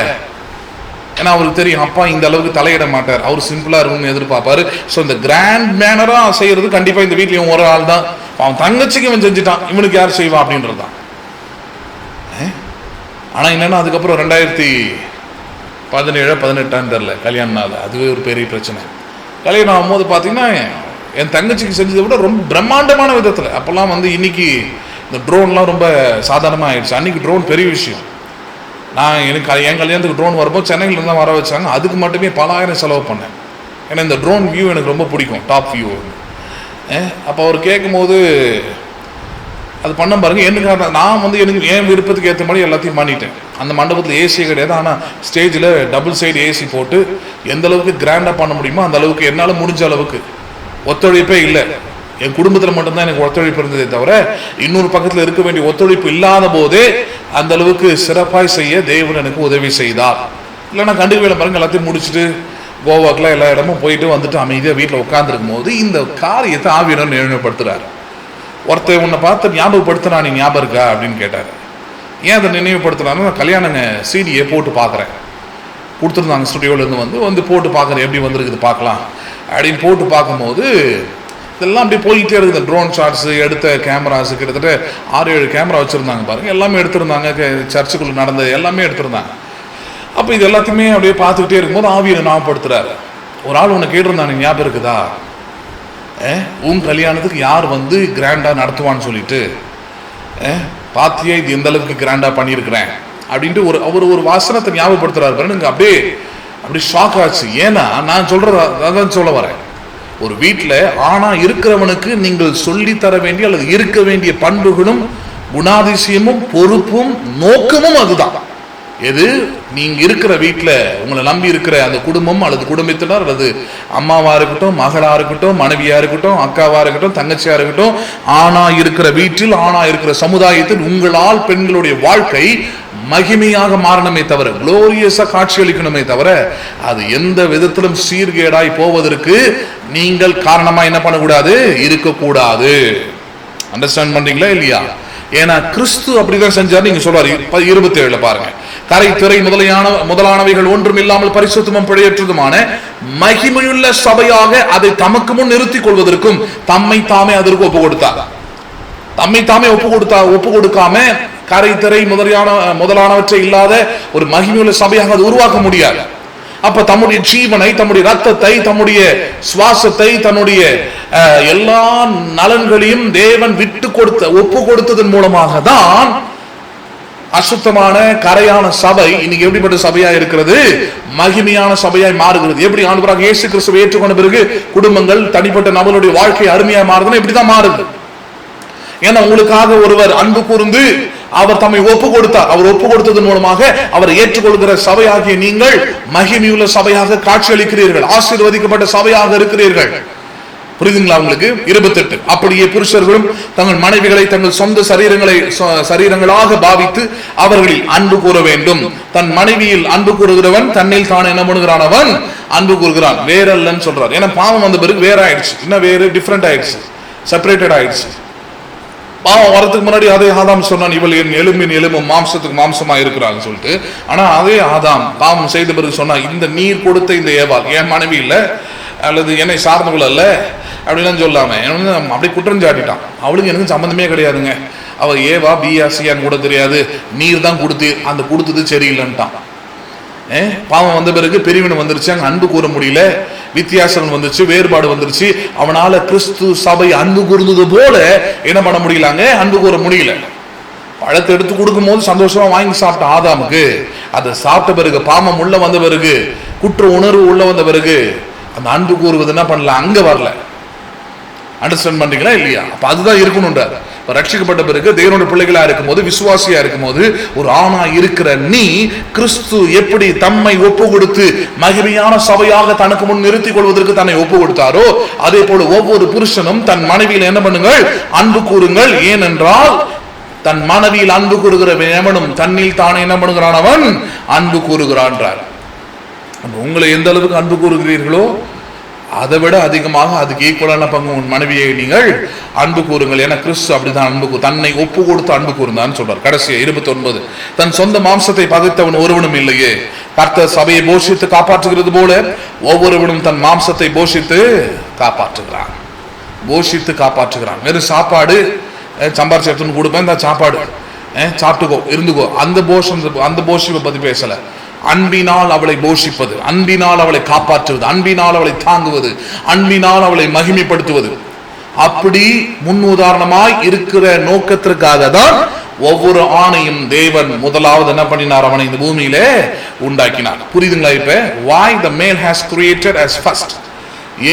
ஏன்னா அவருக்கு தெரியும் அப்பா இந்த அளவுக்கு தலையிட மாட்டார், அவர் சிம்பிளாக இருக்கும்னு எதிர்பார்ப்பாரு. ஸோ இந்த கிராண்ட் மேனராக செய்யறது கண்டிப்பாக இந்த வீட்லையும் ஒரு ஆள் தான். அவன் தங்கச்சிக்கு இவன் செஞ்சுட்டான், இவனுக்கு யார் செய்வான் அப்படின்றது தான். ஆனால் என்னன்னா அதுக்கப்புறம் 2017-18 தெரில கல்யாணம் நாள், அதுவே ஒரு பெரிய பிரச்சனை. கல்யாணம் ஆகும்போது பார்த்தீங்கன்னா என் தங்கச்சிக்கு செஞ்சதை விட ரொம்ப பிரம்மாண்டமான விதத்தில். அப்போல்லாம் இன்னைக்கு இந்த ட்ரோன்லாம் ரொம்ப சாதாரணமாக ஆயிடுச்சு. அன்னைக்கு ட்ரோன் பெரிய விஷயம். நான் எனக்கு என் கல்யாணத்துக்கு ட்ரோன் வரும்போது சென்னையில் தான் வர வச்சாங்க, அதுக்கு மட்டுமே பல ஆயிரம் செலவு பண்ணேன். ஏன்னா இந்த ட்ரோன் வியூ எனக்கு ரொம்ப பிடிக்கும், டாப் வியூ. அப்போ அவர் கேட்கும்போது அது பண்ண பாருங்க, எனக்கு நான் எனக்கு என் விருப்பத்துக்கு ஏற்ற மாதிரி எல்லாத்தையும் பண்ணிட்டேன். அந்த மண்டபத்தில் ஏசி கிடையாது, ஆனால் ஸ்டேஜில் டபுள் சைடு ஏசி போட்டு எந்த அளவுக்கு கிராண்டாக பண்ண முடியுமோ அந்த அளவுக்கு என்னால் முடிஞ்ச அளவுக்கு. ஒத்துழைப்பே இல்லை, என் குடும்பத்தில் மட்டும்தான் எனக்கு ஒத்துழைப்பு இருந்ததே தவிர இன்னொரு பக்கத்தில் இருக்க வேண்டிய ஒத்துழைப்பு இல்லாத போதே அந்த அளவுக்கு சிறப்பாய் செய்ய தேவன் எனக்கு உதவி செய்தார். இல்லைன்னா கண்டுக்கவே பாருங்க, எல்லாத்தையும் முடிச்சுட்டு கோவாக்கெல்லாம் எல்லா இடமும் போயிட்டு வந்துட்டு அமைதியாக வீட்டில் உட்காந்துருக்கும் போது இந்த காரியத்தை ஆவியனர் நினைவுபடுத்துறாரு. ஒருத்தர் உன்னை பார்த்து ஞாபகப்படுத்தினா நீ ஞாபகம் இருக்கா அப்படின்னு கேட்டார். ஏன் அதை நினைவுபடுத்தினாலும், நான் கல்யாணங்க சீடியை போட்டு பார்க்குறேன், கொடுத்துருந்தாங்க ஸ்டுடியோலேருந்து வந்து போட்டு பார்க்குறேன் எப்படி வந்திருக்குது பார்க்கலாம் அப்படின்னு போட்டு பார்க்கும்போது இதெல்லாம் அப்படியே போய்கிட்டே இருக்குது. ட்ரோன் ஷாட்ஸு, எடுத்த கேமராஸு, கிட்டத்தட்ட 6-7 கேமரா வச்சுருந்தாங்க பாருங்கள், எல்லாமே எடுத்திருந்தாங்க. சர்ச்சுக்குள்ளே நடந்த எல்லாமே எடுத்திருந்தாங்க. அப்போ இது எல்லாத்தையுமே அப்படியே பார்த்துக்கிட்டே இருக்கும்போது ஆவியை ஞாபகப்படுத்துறாரு. ஒரு ஆள் உன்னை கேட்டிருந்தாங்க ஞாபகம் இருக்குதா, உன் கல்யாணத்துக்கு யார் கிராண்டாக நடத்துவான்னு சொல்லிட்டு, பாத்தியா இது எந்த அளவுக்கு கிராண்டாக பண்ணியிருக்கிறேன் அப்படின்ட்டு அவர் ஒரு வாசனத்தை ஞாபகப்படுத்துறாரு பாருங்க. அப்படியே ஷாக் ஆச்சு. ஏன்னா நான் அதான் சொல்ல வரேன், ஒரு வீட்டில் ஆனா இருக்கிறவனுக்கு நீங்கள் சொல்லி தர வேண்டிய அல்லது இருக்க வேண்டிய பண்புகளும் குணாதிசயமும் பொறுப்பும் நோக்கமும் அதுதான். எது நீங்க இருக்கிற வீட்டில் உங்களை நம்பி இருக்கிற அந்த குடும்பம் அல்லது குடும்பத்தினர் அல்லது அம்மாவா இருக்கட்டும், மகளா இருக்கட்டும், மனைவியா இருக்கட்டும், அக்காவா இருக்கட்டும், தங்கச்சியா இருக்கட்டும், ஆனா இருக்கிற வீட்டில், ஆனா இருக்கிற சமுதாயத்தில் உங்களால் பெண்களுடைய வாழ்க்கை மகிமையாக மாறணுமே தவிர, குளோரியஸா காட்சியளிக்கணுமே தவிர, அது எந்த விதத்திலும் சீர்கேடாய் போவதற்கு நீங்கள் காரணமா என்ன பண்ணக்கூடாது, இருக்கக்கூடாது. அண்டர்ஸ்டாண்ட் பண்றீங்களா இல்லையா? ஏன்னா கிறிஸ்து அப்படிதான் செஞ்சார். நீங்க சொல்றாரு 27 பாருங்க, கரை திரை முதலானவைகள் ஒன்றும் இல்லாமல் பரிசுத்தமும் பிழையற்றதுமான மகிமையுள்ள சபையாக அதை தமக்கு முன் நிறுத்திக் கொள்வதற்கும் தம்மை தாமே அதற்கு ஒப்பு கொடுத்தார். தம்மை தாமே ஒப்பு கொடுக்காம கரை திரை முதலானவற்றை இல்லாத ஒரு மகிமையுள்ள சபையாக அது உருவாக்க முடியாது. அப்ப தம்முடைய ஜீவனை, தம்முடைய ரத்தத்தை, தம்முடைய சுவாசத்தை, தன்னுடைய எல்லா நலன்களையும் தேவன் ஒப்பு கொடுத்ததன் மூலமாக தான் அசுத்தமான கரையான சபை இன்னைக்கு எப்படிப்பட்ட சபையா இருக்கிறது, மகிமையான சபையாய் மாறுகிறது. எப்படி ஆண்டவராக இயேசு கிறிஸ்துவை ஏற்றுக்கொண்ட பிறகு குடும்பங்கள், தனிப்பட்ட நபருடைய வாழ்க்கை அருமையா மாறுதுன்னா இப்படிதான் மாறுது. ஏன்னா உங்களுக்காக ஒருவர் அன்பு கூர்ந்து அவர் தம்மை ஒப்பு கொடுத்தார். அவர் ஒப்பு கொடுத்ததன் மூலமாக அவர் ஏற்றுக்கொள்கிற சபையாகிய நீங்கள் மகிமையுள்ள சபையாக காட்சியளிக்கிறீர்கள், ஆசீர்வதிக்கப்பட்ட சபையாக இருக்கிறீர்கள். புரியுதுங்களா உங்களுக்கு? 28 அப்படியே புருஷர்களும் தங்கள் மனைவிகளை தங்கள் சொந்த சரீரங்களாக பாவித்து அவர்களில் அன்பு கூற வேண்டும். தன் மனைவியில் அன்பு கூறுகிறவன் தன்னில் தான் என்ன பண்ணுகிறான், அவன் அன்பு கூறுகிறான், வேறல்லன்னு சொல்றார். ஏன்னா பாவம் வந்த பிறகு வேற ஆயிடுச்சு, இன்னும் வேறு டிஃப்ரெண்ட் ஆயிடுச்சு, செப்பரேட்டட் ஆயிடுச்சு. பாவம் வரதுக்கு முன்னாடி அதே ஆதாம் சொன்னான், இவள் என் எலும்பின் எலும்பும் மாம்சத்துக்கு மாம்சமா இருக்கிறான்னு சொல்லிட்டு. ஆனா அதே ஆதாம் பாவம் செய்த பிறகு சொன்னா, இந்த நீர் கொடுத்த இந்த ஏவாள் என் மனைவி இல்ல அல்லது என்னை சார்ந்தவள் அல்ல அப்படிலாம் சொல்லாம அப்படி குற்றம் சாட்டிட்டான். அவளுக்கு எனக்கு சம்பந்தமே கிடையாதுங்க, அவள் ஏவா பிஆசியான்னு கூட தெரியாது, நீர் தான் கொடுத்தீர், அந்த கொடுத்தது சரியில்லைன்ட்டான். பாவம் வந்த பிறகு பிரிவினை வந்துருச்சு, அங்க அன்பு கூற முடியல, வித்தியாசம் வந்துருச்சு, வேறுபாடு வந்துருச்சு. அவனால கிறிஸ்து சபை அன்பு கூர்ந்தது போல என்ன பண்ண முடியலாங்க, அன்பு கூற முடியல. பழத்தை எடுத்து கொடுக்கும் போது சந்தோஷமா வாங்கி சாப்பிட்ட ஆதாமுக்கு, அதை சாப்பிட்ட பிறகு பாவம் உள்ள வந்த பிறகு, குற்ற உணர்வு உள்ள வந்த பிறகு அந்த அன்பு கூறுவது என்ன பண்ணல, அங்க வரல. அண்டர்ஸ்டாண்ட் பண்றீங்களா இல்லையா? அப்ப அதுதான் இருக்கணும்ன்றார். ரட்சிக்கப்பட்ட பிறகு தேவனுடைய பிள்ளைகளா இருக்கும் போது, விசுவாசியா இருக்கும் போது, ஒரு ஆணா இருக்கிற நீ கிறிஸ்து எப்படி தம்மை ஒப்பு கொடுத்து மகிமையான சபையாக தனக்கு முன் நிறுத்திக் கொள்வதற்கு தன்னை ஒப்பு கொடுத்தாரோ, அதே போல ஒவ்வொரு புருஷனும் தன் மனைவியில் என்ன பண்ணுங்கள், அன்பு கூறுங்கள். ஏனென்றால் தன் மனைவியில் அன்பு கூறுகிற எவனும் தன்னில் தானே என்ன பண்ணுகிறான், அவன் அன்பு கூறுகிறான். உங்களை எந்த அளவுக்கு அன்பு கூறுகிறீர்களோ அதை விட அதிகமாக அதுக்கு ஈக்குவலான பங்கு உன் மனைவியை நீங்கள் அன்பு கூறுங்கள். என கிறிஸ்து அப்படிதான் அன்பு தன்னை ஒப்பு கொடுத்து அன்பு கூர்ந்தான்னு சொல்றார். கடைசியா 29, தன் சொந்த மாம்சத்தை பகைத்தவன் ஒருவனும் இல்லையே, கர்த்தர் சபையை போஷித்து காப்பாற்றுகிறது போல ஒவ்வொருவனும் தன் மாம்சத்தை போஷித்து காப்பாற்றுகிறான். போஷித்து காப்பாற்றுகிறான். வெறும் சாப்பாடு சம்பாரிச்சு எடுத்துன்னு கொடுப்பேன், இந்த சாப்பாடு சாப்பிட்டுக்கோ இருந்துக்கோ, அந்த போஷிப்பை பத்தி பேசல. அன்பினால் அவளை போஷிப்பது, அன்பினால் அவளை காப்பாற்றுவது, அன்பினால் அவளை தாங்குவது, அன்பினால் அவளை மகிமைப்படுத்துவது, அப்படி முன் உதாரணமாய் இருக்கிற நோக்கத்திற்காக தான் ஒவ்வொரு ஆணையும் தேவன் முதலாவது என்ன பண்ணினார், அவனை இந்த பூமியிலே உண்டாக்கினார். புரியுதுங்களா? இப்ப why the male has created as first,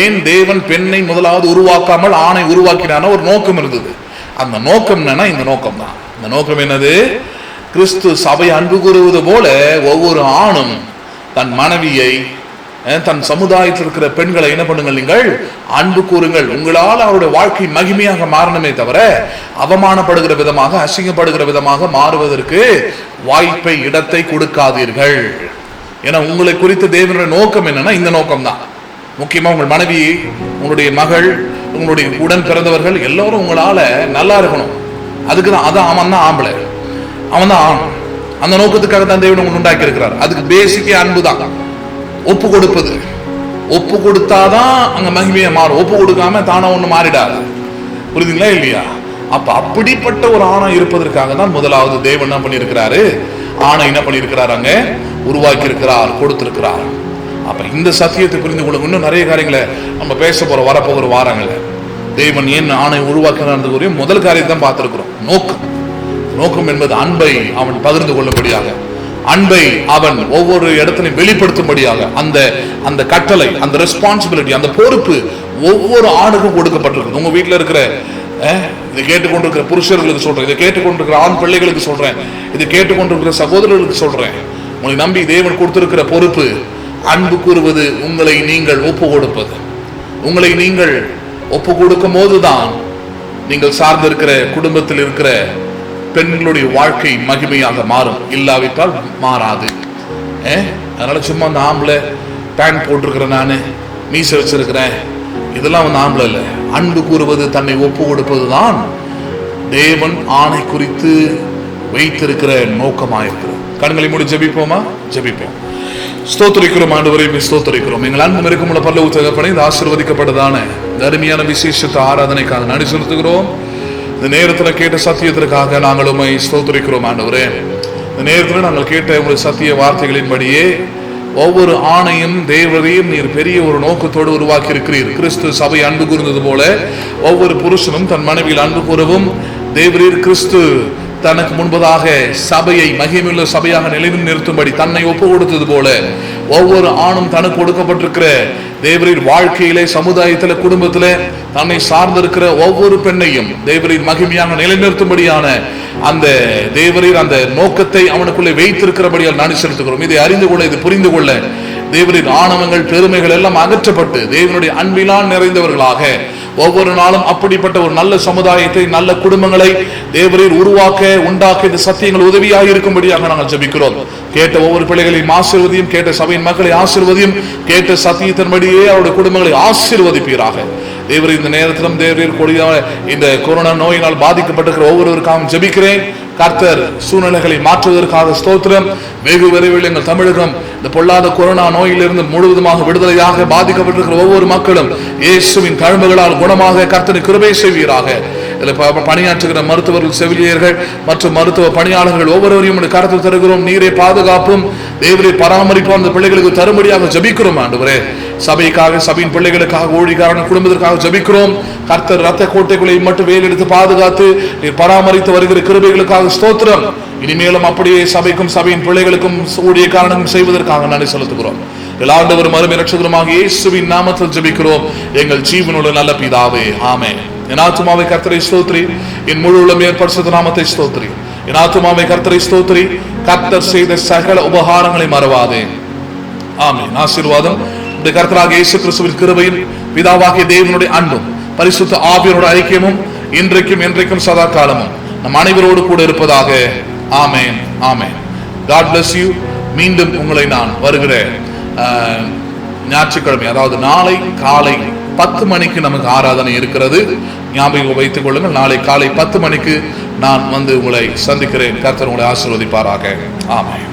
ஏன் தேவன் பெண்ணை முதலாவது உருவாக்காமல் ஆணை உருவாக்கினான ஒரு நோக்கம் இருந்தது. அந்த நோக்கம் என்னன்னா இந்த நோக்கம் தான். இந்த நோக்கம் என்னது, கிறிஸ்து சபை அன்பு கூறுவது போல ஒவ்வொரு ஆணும் தன் மனைவியை, தன் சமுதாயத்தில் இருக்கிற பெண்களை என்ன பண்ணுங்கள், நீங்கள் அன்பு கூறுங்கள். உங்களால் அவருடைய வாழ்க்கை மகிமையாக மாறணுமே தவிர அவமானப்படுகிற விதமாக, அசிங்கப்படுகிற விதமாக மாறுவதற்கு வாய்ப்பை, இடத்தை கொடுக்காதீர்கள். ஏன்னா உங்களை குறித்த தேவனுடைய நோக்கம் என்னன்னா இந்த நோக்கம் தான். முக்கியமா உங்கள் மனைவி, உங்களுடைய மகள், உங்களுடைய உடன் பிறந்தவர்கள் எல்லாரும் உங்களால நல்லா இருக்கணும். அதுக்கு தான், அதான் அவன் தான் ஆம்பளை, அவன் தான் ஆண். அந்த நோக்கத்துக்காக தான் தேவன் உங்களுக்கு உண்டாக்கி இருக்கிறார். அதுக்கு பேசிக்கே அன்பு தான், ஒப்பு கொடுப்பது. ஒப்பு கொடுத்தாதான் அங்க மகிமையை மாறும். ஒப்பு கொடுக்காம தானா ஒண்ணு மாறிடாது. புரியுதுங்களா இல்லையா? அப்ப அப்படிப்பட்ட ஒரு ஆணை இருப்பதற்காக தான் முதலாவது தேவன் என்ன பண்ணியிருக்கிறாரு, ஆணை என்ன பண்ணியிருக்கிறார், அங்க உருவாக்கி இருக்கிறார், கொடுத்திருக்கிறார். அப்ப இந்த சத்தியத்தை புரிந்து கொள்ள இன்னும் நிறைய காரியங்களை நம்ம பேச போற வரப்போகிற வாரங்கள தேவன் ஏன் ஆணை உருவாக்கினார் முதல் காரியத்தை தான் பார்த்திருக்கிறோம். நோக்கம் என்பது அன்பை அவன் பகிர்ந்து கொள்ளும்படியாக, அன்பை அவன் ஒவ்வொரு இடத்திலையும் வெளிப்படுத்தும்படியாக, அந்த கட்டளை, அந்த ரெஸ்பான்சிபிலிட்டி, அந்த பொறுப்பு ஒவ்வொரு ஆணுக்கும் கொடுக்கப்பட்டிருக்கு. உங்க வீட்டில் இருக்கிற இதை கேட்டுக்கொண்டிருக்கிற புருஷர்களுக்கு சொல்றேன், இதை கேட்டுக்கொண்டிருக்கிற ஆண் பிள்ளைகளுக்கு சொல்றேன், இதை கேட்டுக்கொண்டிருக்கிற சகோதரர்களுக்கு சொல்றேன், உங்களை நம்பி தேவன் கொடுத்திருக்கிற பொறுப்பு அன்பு கூறுவது, உங்களை நீங்கள் ஒப்பு கொடுப்பது. உங்களை நீங்கள் ஒப்பு கொடுக்கும் போதுதான் நீங்கள் சார்ந்திருக்கிற குடும்பத்தில் இருக்கிற பெண்களுடைய வாழ்க்கை மகிமையாக மாறும். இல்லாவிட்டால் மாறாது. அதனால சும்மா அந்த ஆம்பளை பேண்ட் போட்டிருக்கிறேன், நான் மீசை வச்சிருக்கிறேன், இதெல்லாம் வந்து ஆம்பளை இல்லை. அன்பு கூறுவது, தன்னை ஒப்பு கொடுப்பது தான் தேவன் ஆணை குறித்து வைத்திருக்கிற நோக்கமாயிருக்கிறது. கண்களை மூடி ஜெபிப்போமா? ஜெபிப்போம். ஸ்தோத்திரிக்கிறோம் ஆண்டவரே, ஸ்தோத்திரிக்கிறோம். எங்கள் அன்பு இருக்குமுள்ள பரலோக தகப்பனே, இந்த ஆசீர்வதிக்கப்பட்டதான அருமையான விசேஷத்தை ஆராதனைக்காக நன்றி செலுத்துகிறோம். இந்த நேரத்தில் கேட்ட சத்தியத்திற்காக நாங்கள் உம்மை ஸ்தோத்திரிக்கிறோம் ஆண்டவரே. இந்த நேரத்தில் நாங்கள் கேட்ட உங்களுடைய சத்திய வார்த்தைகளின்படியே ஒவ்வொரு ஆணையும் தேவரையும் நீர் பெரிய ஒரு நோக்கத்தோடு உருவாக்கி இருக்கிறீர். கிறிஸ்து சபை அன்பு கூர்ந்தது போல ஒவ்வொரு புருஷனும் தன் மனைவியில் அன்பு கூறவும், தேவரீர் கிறிஸ்து தனக்கு முன்பதாக சபையை மகிமையுள்ள சபையாக நிலைநிறுத்தும்படி தன்னை ஒப்பு கொடுத்தது போல ஒவ்வொரு ஆணும் தனக்கு கொடுக்கப்பட்டிருக்கிற தேவரீர் வாழ்க்கையிலே, சமுதாயத்தில, குடும்பத்தில தன்னை சார்ந்திருக்கிற ஒவ்வொரு பெண்ணையும் தேவரீர் மகிமையாக நிலைநிறுத்தும்படியான அந்த தேவரீர் அந்த நோக்கத்தை அவனுக்குள்ளே வைத்திருக்கிறபடியால் நான் செலுத்துகிறோம். இதை அறிந்து கொள்ள, இது புரிந்து கொள்ள தேவரின் ஆணவங்கள், பெருமைகள் எல்லாம் அகற்றப்பட்டு தேவனுடைய அன்பினால் நிறைந்தவர்களாக ஒவ்வொரு நாளும் அப்படிப்பட்ட ஒரு நல்ல சமுதாயத்தை, நல்ல குடும்பங்களை தேவரீர் உண்டாக்க இந்த சத்தியங்கள் உதவியாக இருக்கும்படியாக நாங்கள் ஜெபிக்கிறோம். கேட்ட ஒவ்வொரு பிள்ளைகளையும் ஆசீர்வதியும், கேட்ட சபையின் மக்களை ஆசீர்வதியும், கேட்ட சத்தியத்தின்படியே அவருடைய குடும்பங்களை ஆசீர்வதிப்பீராக. தேவரீர் இந்த நேரத்திலும் தேவரீர் கொடியான இந்த கொரோனா நோயினால் பாதிக்கப்பட்டிருக்கிற ஒவ்வொருவருக்காகவும் ஜெபிக்கிறேன். கர்த்தர் சூழ்நிலைகளை மாற்றுவதற்காக ஸ்தோத்திரம். வெகு விரைவில் எங்கள் தமிழகம் இந்த பொல்லாத கொரோனா நோயிலிருந்து முழுவதுமாக விடுதலையாக பாதிக்கப்பட்டிருக்கிற ஒவ்வொரு மக்களும் இயேசுவின் தழும்புகளால் குணமாக கர்த்தரை கிருபை செய்வீராக. இதில் பணியாற்றுகிற மருத்துவர்கள், செவிலியர்கள் மற்றும் மருத்துவ பணியாளர்கள் ஒவ்வொருவரையும் கருத்தில் தருகிறோம். நீரே பாதுகாப்பும் தேவரே பராமரிப்பும் அந்த பிள்ளைகளுக்கு தரும்படியாக ஜபிக்கிறோம். ஆண்டவரே, சபைக்காக, சபையின் பிள்ளைகளுக்காக, ஊழியக்காரன் குடும்பத்திற்காக ஜபிக்கிறோம். கர்த்தர் ரத்த கோட்டைகளை மட்டும் வேல் எடுத்து பாதுகாத்து நீர் பராமரித்து வருகிற கிருபைகளுக்காக ஸ்தோத்திரம். இனிமேலும் அப்படியே சபைக்கும் சபையின் பிள்ளைகளுக்கும் ஊழியக்காரனுக்கும் செய்வதற்காக நன்றி செலுத்துகிறோம். ஆண்டவரும் அருமை இரட்சகருமாகிய இயேசுவின் நாமத்தில் ஜெபிக்கிறோம் எங்கள் ஜீவனுள்ள நல்ல பிதாவே, ஆமென். என் ஆத்துமாவை கர்த்தரை ஸ்தோத்திரி, என் முழு உள்ளமே பரிசுத்த நாமத்தை ஸ்தோத்திரி. என் ஆத்துமாவை கர்த்தரை ஸ்தோத்திரி, கர்த்தர் செய்த சகல உபகாரங்களை மறவாதே. ஆமென். ஆசீர்வாதம் கர்த்தராகிய இயேசு கிறிஸ்துவின் கிருபையும் பிதாவாகிய தேவனுடைய அன்பும் பரிசுத்த ஆவியனுடைய ஐக்கியமும் இன்றைக்கும் என்றைக்கும் சதா காலமும் நம் அனைவரோடு கூட இருப்பதாக. ஆமென், ஆமென். God bless you. மீண்டும் உங்களை நான் வருகிற ஞாயிற்றுக்கிழமை, அதாவது நாளை காலை 10 மணிக்கு நமக்கு ஆராதனை இருக்கிறது. ஞாபகம் வைத்துக் கொள்ளுங்கள். நாளை காலை 10 மணிக்கு நான் வந்து உங்களை சந்திக்கிறேன். கர்த்தர் உங்களை ஆசீர்வதிப்பாராக. ஆமென்.